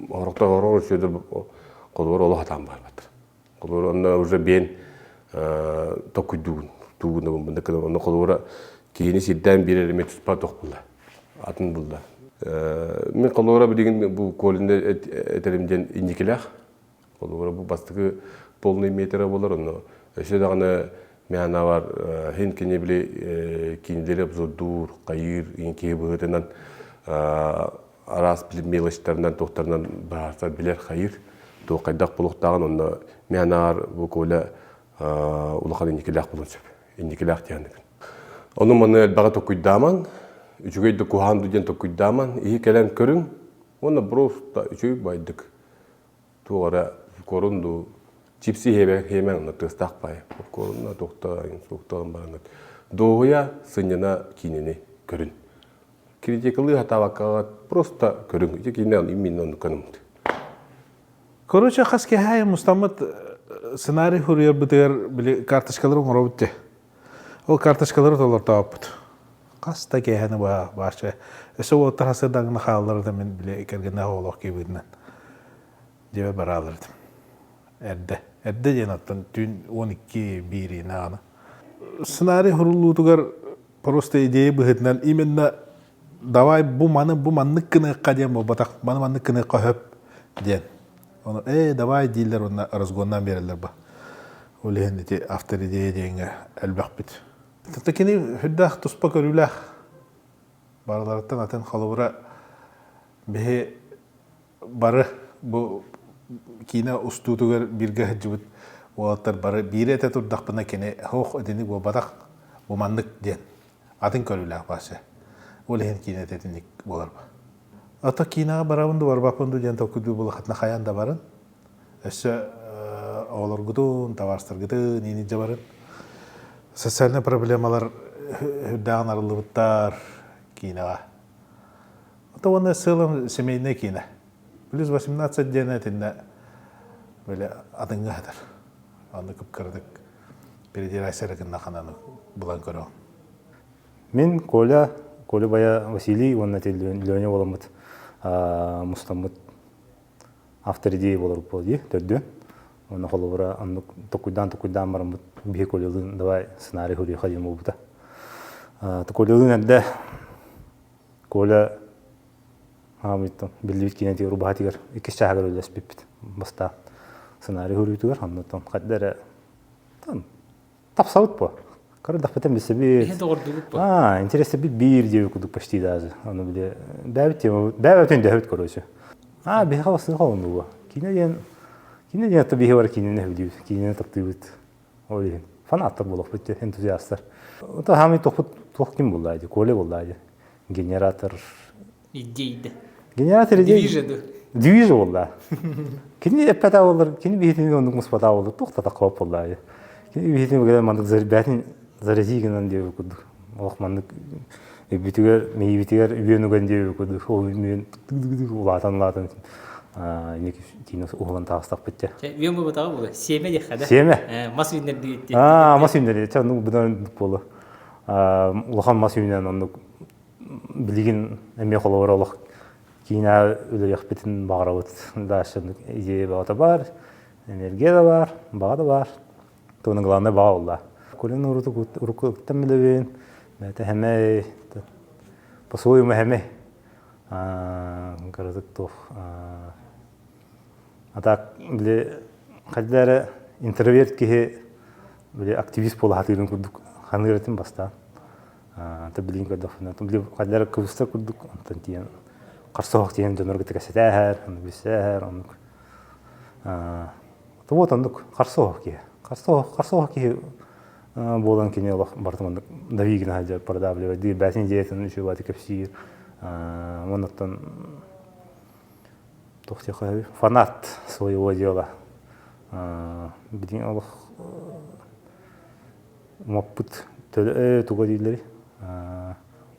Орокта орор сөдөр колобора оло хатам бар батыр. Колобора онда уже бен токуйдуун тугуна мындык оны колобора кийини сидден берер эме туспа ток булла. Атын булла. Мен колобора билген бу колунда этеримден индикелах. Колобора бу бастыгы полный метр болор оны. Эше дагы мена бар хин кине биле киндери обзордур, кайыр, инке быгытынан арас биле мелочтарынан токтарынан барса билер кайыр. То кайдак булуктаган оны мена бу кола улахан индикелах булучу. Индикелах тияндык. Onu mana elbaga tokuydaman, üçügey de kuhan dujen tokuydaman, iyi kelen körün, ona просто üçügey baydık. Tuğara korundu, cipsi hemen ona tıstak bay. Korunna doktorun baranat. Doğuya sınjana kinini körün. Критикалы хатавакаат просто көрүң жекинен имминен канымды. Короче, хаски хай мустамат сценарий хурьер битер били карточкалар оңробутте. Ол карточкалар толор тааппыт. Каста кехани баша. Эсо отарасы дагына хаалларды мен биле кергене олох кебиднен. Дебе баралырдым. Эрде женаттан түн 12 бири нана. Сценарий хурулутугар просто идея быхытнан именно давай bu manı kını kadem bu batak manı kını kahep diyen. Onu давай değiller onlar razgondan verirler ba. Öyle hindi after ideye diyenge elbak bit. Tekini hüddah tuspa körülah. Barlardan aten xalubura behe barı bu kina ustutugar birge hıcıbıt oğatlar barı bir ete turdak bana kene hoş edini bu batak bu manlık diyen. Aten körülah bahse. Olehen kine tetinlik bolar ba. Ata kina barabındı var bapındı janta okudu bulu hatna khayanda barın. Esse oğlar gudun, tavarstır gudun, nini jabarın. Sosyal problemalar hüddan arılıbıttar kina. Ata onu sığlam semeyne kina. Плюс 18 денетinde böyle adını hadar. Onu kıpkırdık. Передир айсарыкын нахананы булан көрөм. Мен Коля бая Василий, он на телевизионе боламыт, мустамыт автор идеи болар болды, төрдөн. Он холовра, он токуйдан барамыт, бие Колялын давай сценарий хури ходим болбута. Колялын әдді Коля амыттым, билбит кинети рубатигер, икки шагыр өлес биппит, баста сценарий хури тугар, аннотон каддары тапсаут по. Короче, допотом без себе. Интересно бир девку почти даже. Оно были бэвтен дают, короче. Бегал сын холм было. Кинеден то бегал кинеден худив, кинеден таптывает. Ой, фанаттар было, хоть энтузиастар. Это хами тохким было, иди, Коля было, иди. Генератор. Идея. Генератор идея. Движа было. Кине пята было, кине бегал, он думал спата было, тохта такого было, иди. Кине бегал, когда мандак зарбятин. Заразигенан деп кудук. Олохманнык битигер, мейбитигер үйөнүгөн деп кудук. Ол мен улатан. Инеки тинос уган тагыстак битте. Үйөн бу батагы болду. Семе де хада. Семе. Мас үйнер дейт. Мас үйнер. Чану будан болду. Улахан мас үйнен ону билген эме холор олох. Кийина өлө якпетин багырабыт. Дашын идея бар, энергия да бар, бага да бар. Тонун главный бага болду. Колен уруку таммелевен, это хэмэ, по-своему хэмэ, городок тох. А так, бли, хадляра интроверт кихе, бли, активист пола хатырын кудук, ханыратын баста. Это блин кадофна, там бли, хадляра кувста кудук, антантиен, карсох тиен донорга текасетахар, бисахар, онук. То вот онук, карсох кихе. Болан кине лох бартман давигин хаджа продавливать ди басин диетен еще бати капсир монотон тохте хави фанат своего дела бидин лох мопут тугадилери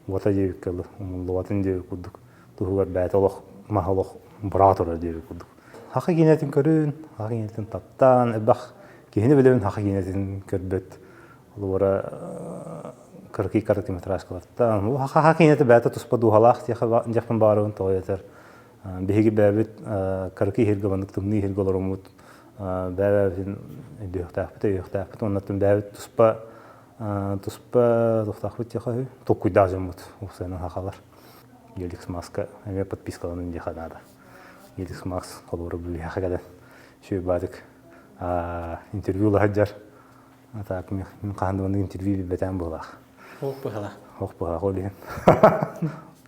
вата дебик калды ловатын дебик кудук тугар бат лох махалох братор дебик кудук хакы кинетин көрүн хакы кинетин таптан бах кихине билебин хакы кинетин көрбөт Лора карки метраж калатта. Ну хакинете бата туспаду халах яхпан барун тоятер. Беги бабит карки хиргавандык тумни хиргалоромут. Бабин идехтапты оннатын бабит туспа тохтахбит яхай. Токуйдажымут усена хакалар. Еликс маска эме подпискаланын диханада. Еликс макс холора били хакадан. Шүй бадык интервью лагаджар. Так, ми каханды ванды интервью бетен болах. Хоқ болах, олейін.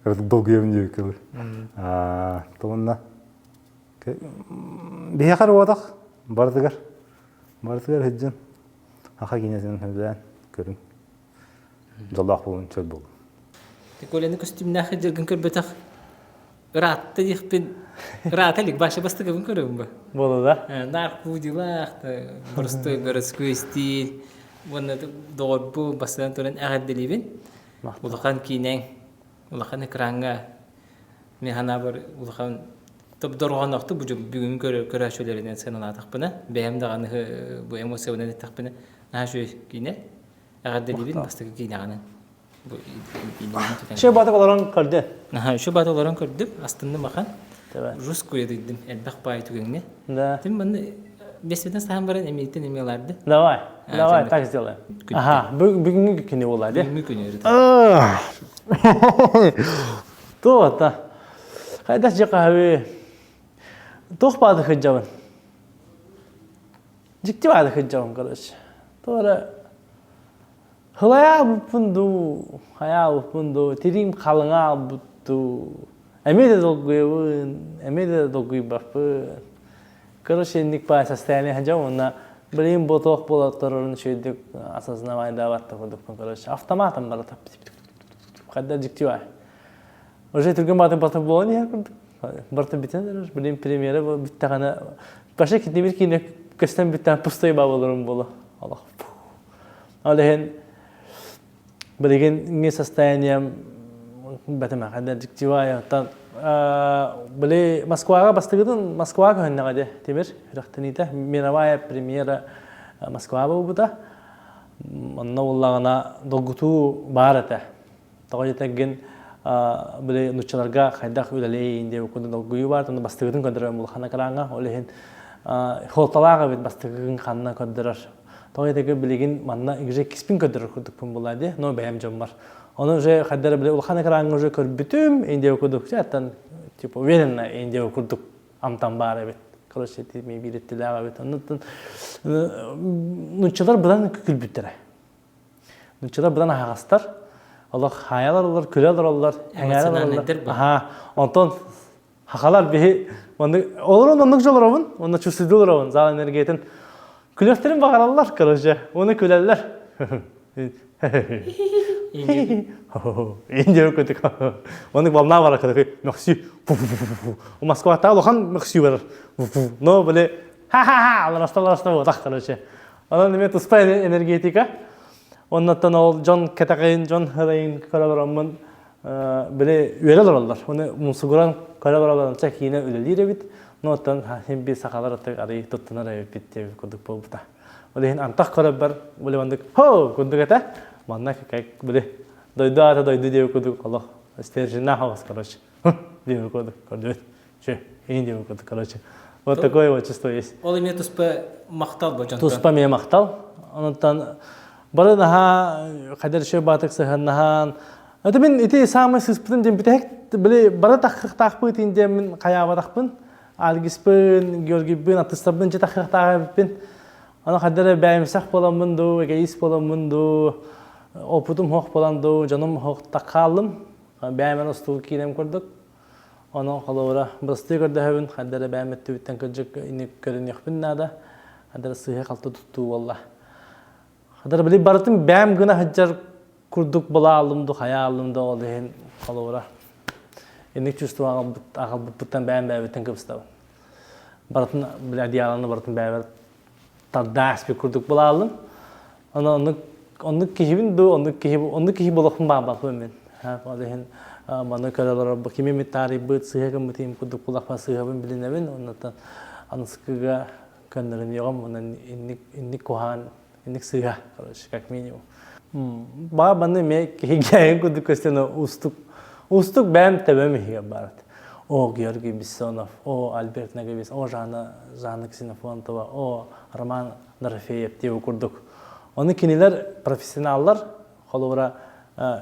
Кырдық долгы емін жеу келір. Тоғынна. Бейе қар оғадақ, бардығар. Бардығар хеджін. Ақа кенесін хөбден көрін. жолдақ болын чөл болу. Коляны костюмнахы жыргын көрбетақ ратты дихпен раталик башы бастығы бұн көрігін ба? Болу да? Нар пудилақ, просто городской стиль, оны доғырбу бастыдан тұрын ағадделебен. Улақан кейнен, улақан экранға, мен ғана бір улақан топ-дорған ақты бүгін көрәшөлерінен сәнін атақпына, бәйімдағаны бұл эмоцияларын атақпына, наға кейне, ағадделебен бастығы кейне ғанын. Şu batı olarak gördü. Aha, şu batı olarak gördüm. Aslında makan. Rus koyuyordum. Elbak payı tükengi. Da. Değil mi? Ben besmeden sahan varan emniyeten emiyorlardı. Davay, tak istiyorlar. Aha, bugünkü günü olaydı. Bugünkü günü. Doğru da. Hayda kahve. Doğru batı hıcavın. Ciddi batı hıcavın kardeş. Doğru. Hılaya bupundu, tirim kalına butu. Emede dokuyu bapı. Karışenlik pay sastayani haca ona bilim botok bolatların şeydik asasına vayda vatta koduk karış. Avtomatım bara tap. Kadar ciddi var. Oje Türk'ün batı batı bolani ya kurduk. Bartı biten bilim premiere bu bitti kana. Başka kitle bir kine kestem bitten pustayı babalarım bolu. Allah. Alehen Berigen состоянием бәтемә хәдә диктивая та били Москвага бастыгын Москвага хәннәгә тимер рәхтәнитә мировая премьера Москвага булды. Монна уллагына догуту барата. Тагы били нучаларга хәдә үләле инде укуды догуй бар, таны бастыгын көндерә булхана караңга, олehen хоталага бит бастыгын ханна көндерәр. Тагы билеген манна иже киспин көдөрөр күрдүк бун булады. Но бәям жоммар. Оны уже хәддәр биле улхана караңгы уже көрбүтүм, инде окудук. Жаттан типа уверенно инде окудук амтан бар бит. Короче, ми бириттеләгә бит. Аннан нучалар будан күлбүттер. Нучалар будан хагастар. Аллах хаялар, көләләр, әңгәләр. Аха, онтон хакалар бе, монда олорон оннук жолорабын, онда чүсүдүлөрабын, зал энергиятын. Külöflerin bakarlar karıca, onu külerler. İnce okuduk. Onu babamlar var arkadaşlar. Merci. O Moskova'da olan merci var. No böyle ha Allah rastlar o tak karıca. Onun nimet uspay energetika. Ondan o John Katakin, John Harain karabaramın böyle üyeler olurlar. Onu musuguran karabaramın çek yine öyle bit. Notan hem bir sakalar atık arayı tuttular ayıp bitti kuduk bulbuta. Olehin antak karabar boleh mandık ho kuduk ata manna kayak boleh doydu diye kuduk Allah isterjina havas karış diye kuduk karış şey iyi diye kuduk karış. O такое вот чувство есть. Ол име туспа мақтал бо жонтон. Туспа ме мақтал. Онтан бары наха кадер şey батык сыханнахан. Это мен ите самый сыспытын дем битек биле бары тақпыт инде мен каяба тақпын. Algispin, Georgibin, atıstabın cetahtahabin. Ana kadar beğenmişak bolamındu, egeis bolamındu, opudum hoq bolandu, canım hoq takalım. Beğenmen ostu kinem kurduk. Ona kalora bastı gördüğün kadar beğenmetti bitten kırcık inik görün yakbin nada. Kadar sıhhi kaltı tuttu vallah. Kadar bile baratım beğen gına haccar kurduk bala alımdı, hayalımdı olduğun kalora. İnik çüstü ağal buttan beğenmetten kıpıstavın. Baratın bile diyalanı baratın beğenmetten taddas bir kurduk bala alım. Onu kihibin du, onu kihib olakın bağbaqı men. Olduğun bana köleler bakimi mitari bıt sıhhi kımıtayım kurduk bulakma sıhhi bilinevin. Ondan anıskıga könlerin yoğum. Ondan innik kuhan, innik sıhhi. Kak minimum. Bana me kihigayen kurduk köstene ustuk benim tebem hiye barat. O Georgi Bissonov, o Albert Nagibis, o Jana Ksenofontova, o Roman Narfeyev diye kurduk. Onu kiniler profesyonellar, kolora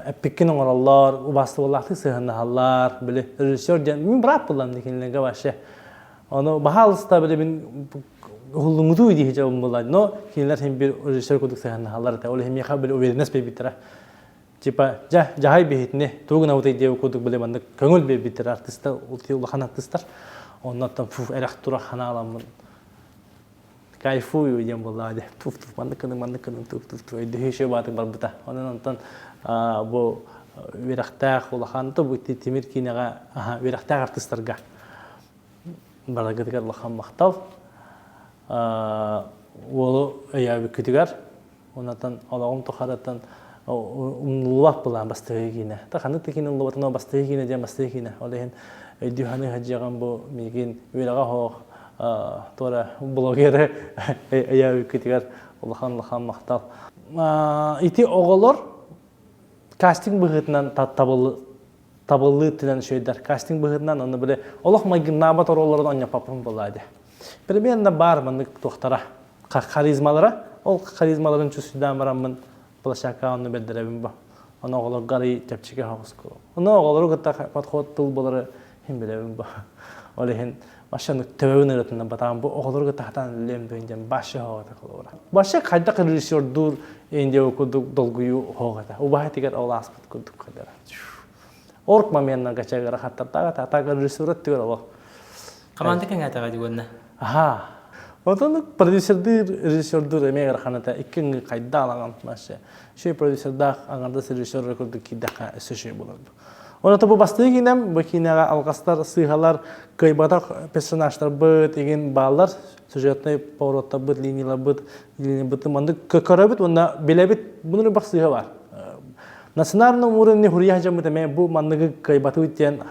epikkin orallar, ubastı ollahtı sığınnahallar, böyle rejissör diyen, min bırak bulan kinilerge başı. Onu bahalısta böyle bin hullumudu diye cevabım bulan. No kiniler hem bir rejissör kurduk sığınnahallar da, öyle hem yaka böyle uverines bir bitirer. Типа, жахай бейітіне, туғын аутай деу көдік біле бандық көңіл бей бейтір артыстар, ұлты ұлақан артыстар. Оннаттан әрақ тұра қана аламын. кайфую дем булады. Туф манны кының туф өйдө шөй батык бар бута. Онан бу верахтах улаханты бу темир кинега верахтах артистларга барагыдыгар лахан мактал. Ол аяби күтүгөр. Онатан алагым тохараттан умлуак булан бастыгы кине. Та ханы текинин лобатына бастыгы кине дем бастыгы кине. Олehen өйдө ханы хаҗаган бу мигин верага хо тора блогер аяби күтүгөр улахан мактал. Ити оголор кастинг быгытынан табылы тилен шөйдер. Кастинг быгытынан аны биле Аллах магиннаба торолордан anya папын булады. Примерно бар мындык тохтара харизмалары. Ол харизмаларын чүсүдөн барамын. Плашака аны бердеребин ба. Аны оголор гары тепчиге хавыско. Аны оголор гытта подход тыл болары хим билебин ба. Олehen машаны төбөгүн өтүнөн батам бу оголор гытта хатан лем дөйден башы хавата кылора. Башы кайда режиссердур энде окудук долгую хогата. Убахатигер оласпыт кудук кадара. Орк маменна гачагара хаттартага татага режиссерот төгөр ол. Каманды кеңетага дигөннө. Аха. Отон режиссердур эмегер ханата иккен кайда алаган машы. Шей продюсерда аңарда режиссер рекорду кидака эсеше болот. Онда бу бастыгы кинем бу кинега алгастар сыйгалар кайбата персонаждар быт деген балдар сюжетный поворотта быт линиялар быт манды көрөбүт онда билебит бунун басыгы бар. На сценарном уровне хурия жамыта мен бу мандыгы кайбаты үтен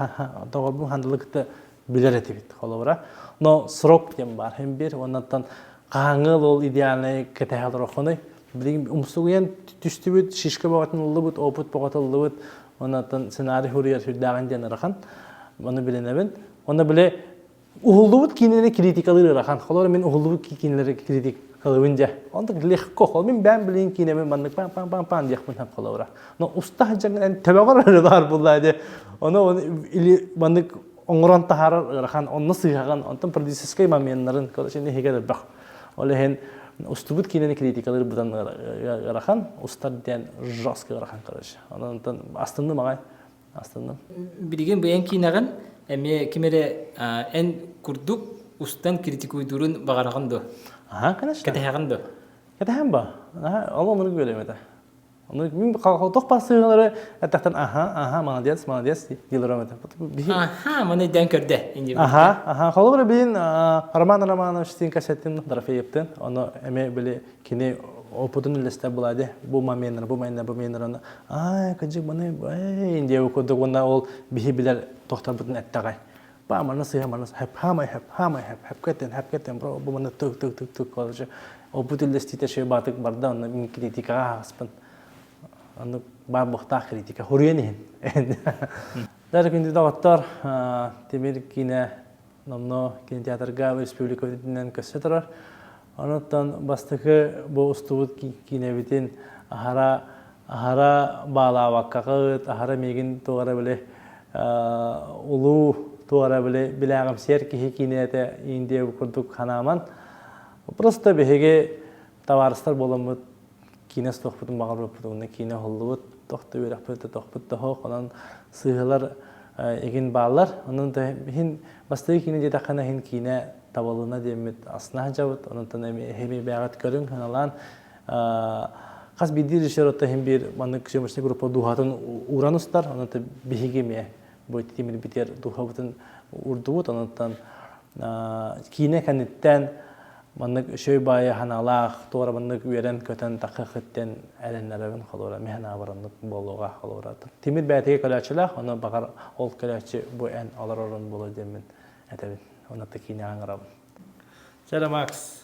тогобун хандылыкты билер этибит холобра. Но срок тем бар hem bir ondan каңыл ол идеальный кетеалар окуной. Билим умсугуян түстүбүт шишке багатын улубут опут багатылыбыт. Ondan ssenariy huriyat süddagan den rakan. Onu bilenebin. Onda bile uhulubut kinene kritikaları rakan. Холор мен ухулубут кинелери критикалыбынja. Onda легко. Хол мен ben билен кинеме мандык пан дияхмын хап холора. Но уста жаган тебагар бар булайды. Оны или мандык оңрон тахар рахан онны сыйган онтон продюсерский моменттарын көрөшүнө хегер бак. Олehen устубут кинени критикалары будан рахан устарден жестко рахан көрөш. Онтон астынды магай астынды. Билген бен кинаган эме кимере эн курдук устан критикуйдурун багарагандо. Конечно. Кетегандо. Кетем ба. Алла муну көрөмөтө. Onu min kalkıp basıları etaktan молодец diyorlar Aha mana den körde indi. Kalır bin Roman Ştin kasetin tarafı yaptın. Onu eme böyle kine opudun liste buladı. Bu momenler. Kaçık bana indi okuduk onda ol bihibiler tohtar butun ettagay. Ba mana hep hep ketten bro bu mana tuk kalır. Opudun liste şey batık barda onu min kritika aspın. Аны бар бохта критика хурыйнен. Дары күндө дагаттар темир кине номно кинотеатрга республикадын көсөтөр. Анаттан бастыгы бу устубут кинебитин ахара балабаккагы ахара мегин тоора биле улуу тоора биле билагам серки кинете инде курдук ханаман. Просто беге товарыстар боламыт кинес тохпутун багар бупутун кине холлубут тохты берапыт тохпут тохок анан сыгылар эгин баалар анан хин бастыгы кине жетакана хин кине табалына демит асна жабыт анан эми багат көрүн каналан кас бидир шеротта хин бир мандык жемиште группа духатын уранустар анан бихигеме бу темир битер духабытын урдубут анан кине канеттен Маннык шөй бая ханалах, тора маннык үйрен көтен тақықыттен әлінлерін қалуыра, мехна барындық болуға қалуыра. Темір бәйтеге көләтшілақ, оны бағар ол көләтші бұл ән алар орын болу демін әтәбін. Оны текіне аңырабын. Жәрі Макс,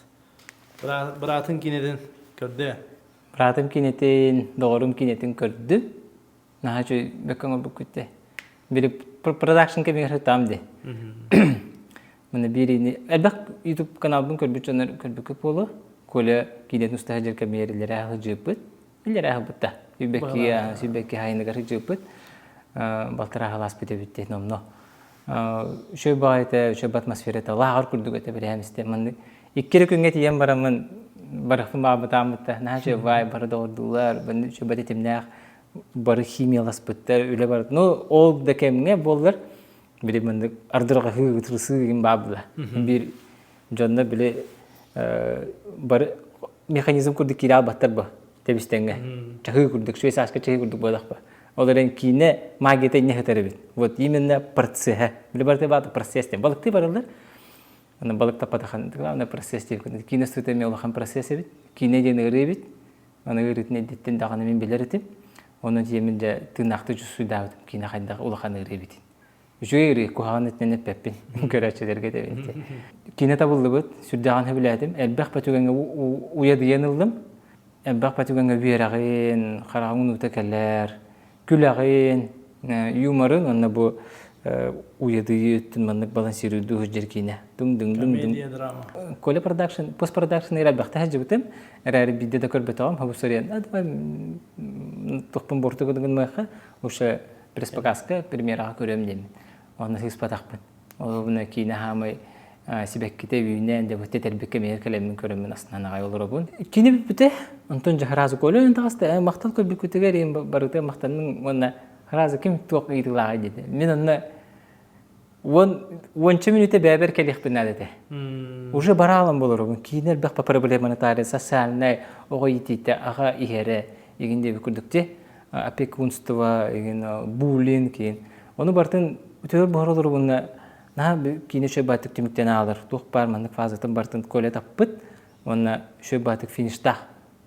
бұратын кинетін көрді? Бұратын кинетін, доғырым кинетін көрді. Наға жөй бөккің ол бүкітті. Бірі продакшн кемегер тамды. Мына биrini элбак YouTube каналын көрбүчөнөр көрбүкөп болу. Коле кинет устахажер камералер агы жыпыт. Илер агы бутта. Сибекки хайныгар жыпыт. Балтара халас битебитте номно. Шөй байта, шөй атмосферата лагар күрдүк өтө беремисте. Мен иккире күнгө тиен барамын. Барахтын бабытамытта. Нажы вай барды ордулар. Мен шөй батетимнак бары химиялас бүттер үле бар. Ну, ол да кемне болдыр. Бiri mendek ardırga hıgıtırısı gibi babla. Bir canlı bile бар механизм курдук кире албаттар ба тебистенге чахы курдук швейцарский чахы курдук бодак ба оларен кине магията не хатарбит вот именно процесс билбарте бат процесс тем балыкты барылар ана балыкта патахан главный процесс тем кине стутеме улахан процесс бит кине ден ребит ана ритне диттен даганы мен билеритим оны деминде тынақты жусуйдабыт кине кайдагы улахан ребит жүйри куханетне пеппин көрөчөлөргө дебинте кине табылдыбыт сүрдаган билетим элбах патуганга уяды янылдым элбах патуганга бирагын карагын утакалар күләгын юморын онна бу уяды өттүн маннык балансирууду жеркине дүң коле продакшн пост продакшн элбах тажыбытым эрәри бидде да көрбөтөм хабусарен тохпун бортуга деген майха ошо преспоказка премьерага көрөм дем оны сиз патакпын оны кине хамай сибекките үйнен де бутте тербекке меркелемин көрөмүн астынан агайлоробун кине бүтө онтон жахразы коле ентаста мактал көрбүкүтөгөр эм барыты мактанын мына харазы ким ток ыйдылага деди мен аны 10 минутта бәбер келихпин адете уже баралым болорун кинер бак проблеманы тары социальный огойтите ага игере игинде бүкүрдүкте опекунство иген буллинг кен оны бартын өтөр боролор буна на кине шөбатык тимиктен алыр тук бар мандык фазатын бартын коле таппыт оны шөбатык финишта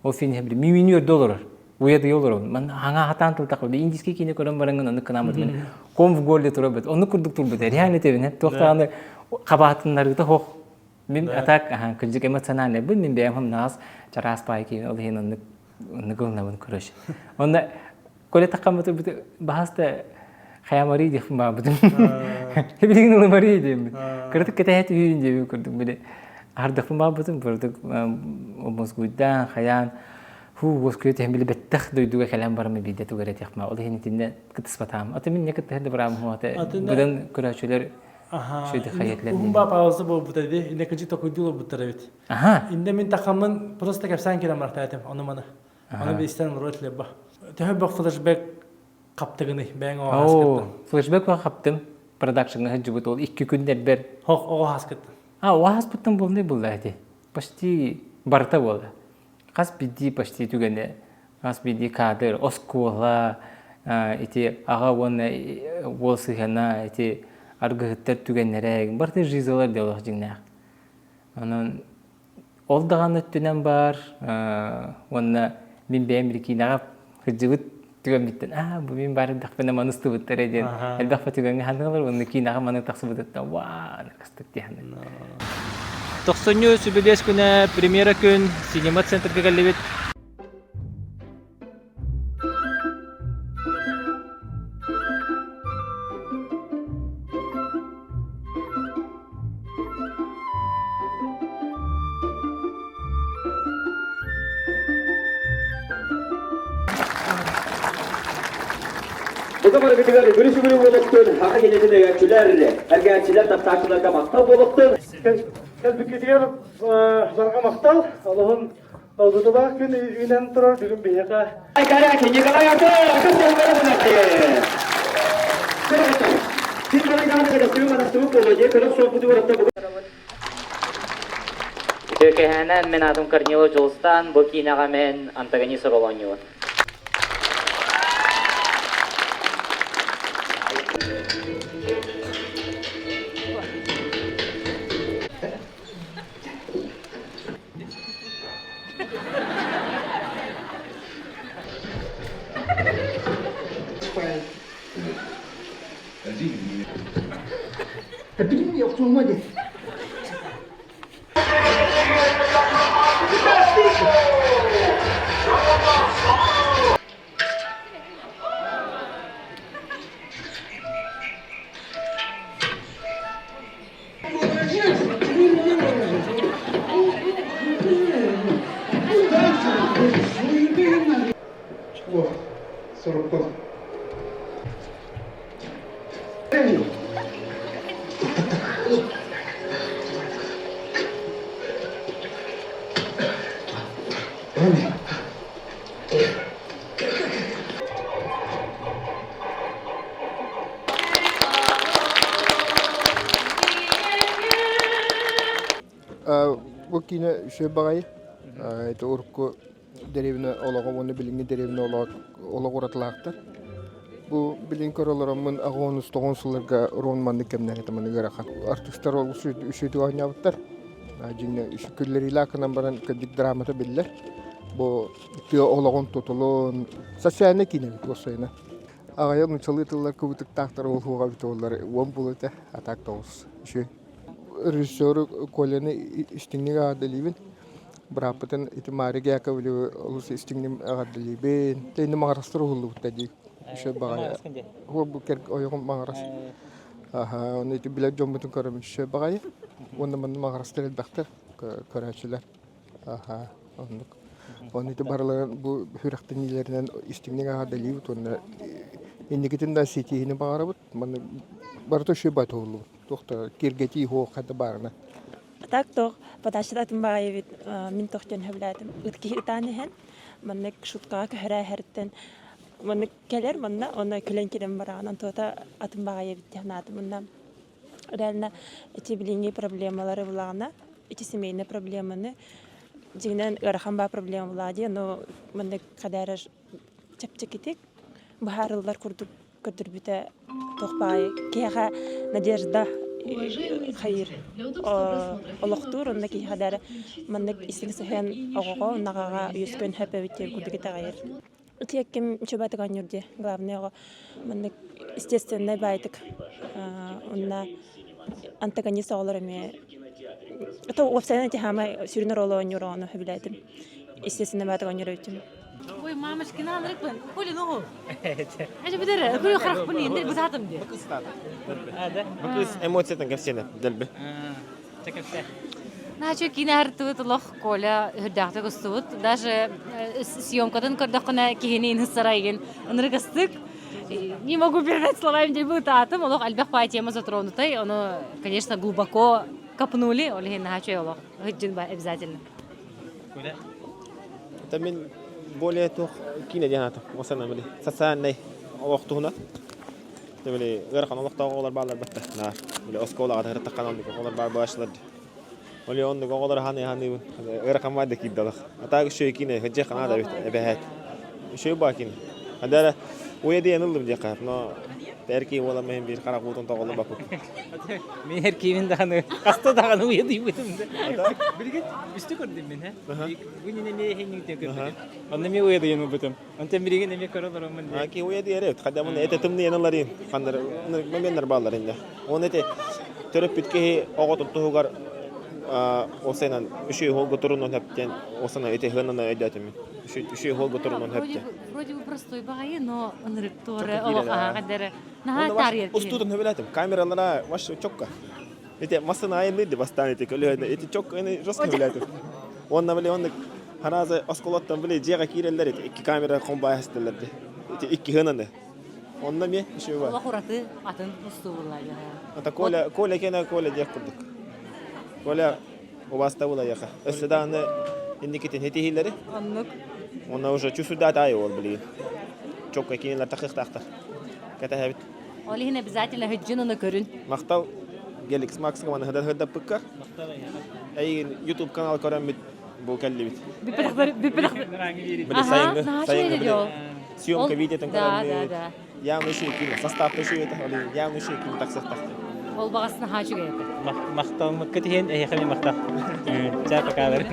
о финиш $1 миллион уяды йолор мен аңа хатан тылтак индийский кине көрөм баранган аны канамыт мен ком в голде турабыт оны курдук турбут реалите мен токтаны кабатындарыта хок мен атак кыжык эмоциональный бу мен бем нас чарас пайки ол хен оны гылнамын көрөш оны коле такамыт баста хаямари деф ма бутун билигин улмари дем кырдык кетет үйүнде көрдүк биле ардык ма бутун көрдүк мозгуйдан хаян воскрет hem bile bettah duyduğu kalam var mı bidde tuğret yakma o da henitinde kıtıspatam atımın ne kadar da bıram hote budan kuraçlar şöyle hayatlar bugün bağlı bu dedi ne kadar takıdılı bu tarafet inde min takımın prosta kapsan kiram martayatem onu bana onu bir istedim rotle bah teheb flashback kaptığını ben o haskettim flashback var kaptım production'a hacı bu 2 günde bir o haskettim o haskettim bu ne bulladı pasti barta oldu Kas bidi pasti tugane, kas bidi kader, oskola, iti aga wana wolsihana, iti argıhtar tuganere, bartı jizalar diyorlar jingna. Onun oldagan ötünen bar, wana min beğenmedi naga hıcıvıt tugan bitten. Bu min bari dakpena manustu bıttar edin. Elbak patugan handalar, wana ki naga manuk taksı bıttar. Waa, nakastık diye handalar. 90 sübüles güne premiera gün sinema centerga gelibit. Bu zaman bitiler görüşü bölüm oluştun. Haka genetin öğretçiler, ergençiler taptaşçılarga maktal oluştun. Elbette zarga maktal. Allah'ın aldığı da gün ünen turar bugün bir yaka. Kara kendi kala yaptı. Akıl olmaya bıraktı. Siz bana da sürüm arasını koyacak. Kırık sohbeti bıraktı. Türkiye'nin men adım Karnilo Jolistan, bu kinaga men antagonist rolonyo. Bilim yoktu olmadı. Sorokko. Bu кине шөй багай. Это урку деревне олого оны билинги деревне олог уратлаактар. Бу билин королоромун агонус тогонсуларга ронманды кемнер этеманы гарахан. Артистар ол үшөтү ойнабыттар. Жинне үшүкүллери лакынан баран кадик драмата биллер. Бу тио ологон тотулун сасяне кине босойна. Агая мучалытылар кубутук тактар олуга битолар он булыта атак тоос. Шу режиссер Коляны истиңнига адаливин. Брапытын итимари гякавли олус истиңним адаливин. Тейни маңарастыр улубута ди. Шу багая. Хо бу керк ойгон маңарас. Аха, оны ити билет жомбутун көрөмүн шу багая. Онда мен маңарастыр бактар көрөчүлөр. Аха, ондук. Оны ити барларын бу хүрактын илеринен истиңнига адаливин. Онда индикитин да сетихини багарабыт. Мен барто шу батолу. Тохта киргети хо хата барна. Так тох подашдатын багай мин тохтен хөвләдем. Үтки итанehen. Менне шутка көхрә хәртен. Менне келер менне оны кленкиден барганан тота атын багай биттенады менне. Реально эти билинги проблемалары булагына, эти семейные проблеманы дигән гархан ба проблема булади, но менне кадәр чапчыкитик бахарлар курдук көтөрбүтә тохпай. Кега надежда خير олохтур оннаки хадар маннык исингсehen огого нагага юспен хапевитер кудыгы тагайыр. Текким чөбатыган юрде главное маннык естественный байтык онна антагонист оларыме. Это офсайна тихама сюрнер олон юрону хабилатым. Естественный байтыган юрөтүм. Ой, мамочки, надо рыкпын. Коли ногу. Ача бедер, коли харах пыни, инде бузатым де. Бакыс эмоциятан кепсене делбе. Чекепсе. Начо кинар тут лох Коля хырдакта гостут. Даже съемкадан кырдакына кихинин хысарайген. Ныргастык. Не могу передать словами, где был татам. Олох альбах тема затронутой. Оно, конечно, глубоко копнули. Олехин начо олох. Хыджин обязательно. Коля. Тамин более тух кино дяната مثلا ملي سسان وقت هنا تبلي غير قانون وقت أقولر بالر بته نار ملي أسكول عاد هرت قانون ديك أقولر بار باشلد ملي أون ديك أقولر هاني غير قانون ما ديك يدله أتاك شيء كينه هجى قناة ده بهات شيء باكين هذا ويدي أنا اللي بدي أقول نا تركي ولا مهم بير خرق وطن تقول باكو مهر كيفين دهانو قصته دهانو يدي بتم ده بلقيت بستكردم منها بني نمي هني تكردم أنا مي ويدي ينو بتم أنت مريجي نمي كرر برا من أكيد ويدي يريد خدامون إيه تمني أنا لارين خندر ما بين نربال لارين ده ونته تربيت كه أقعد تهوغر وسنا شيء هو قطرنا نبتين وسنا إيه هنا نأجاتهم شيء هو قطرنا نبتين вроде бы простой багай, но он ректор олоха кадер на тарьер. أسطورة هبلاتهم كاميرا لنا وش تشوكا إيه مثلا هاي ميد بستاني تقول له إيه تشوك إني رسم هبلاتهم وانا بلي وانا هذا أسكولات تنبلي جيغا كير اللي إكي كاميرا خم باهست اللي إيه إكي هنا ده وانا ميه شو هو والله خرطة عطن أسطورة أنت كولا كنا كولا جاك كردك كولا وباستا ولا يا أخي السودان إنك تنهتي هي اللي أنك وانا وجه شو سودات عاي والبلي تشوك كين لا تخخ تحته كتهبت ولي هنا بزاف اللي هجينا نكرن مقطع جالكس ماكس كمان هذا بكر أي يوتيوب قناة كرام بوكلي بيبلغ ساينغ سيوم كفيديو تنكرم يا مشي كيما سستاب مشي تقولي يا مشي كيما تكسر تحت والبغصنا حاجة مقطع مكتهين هي خلي مقطع جاب كادر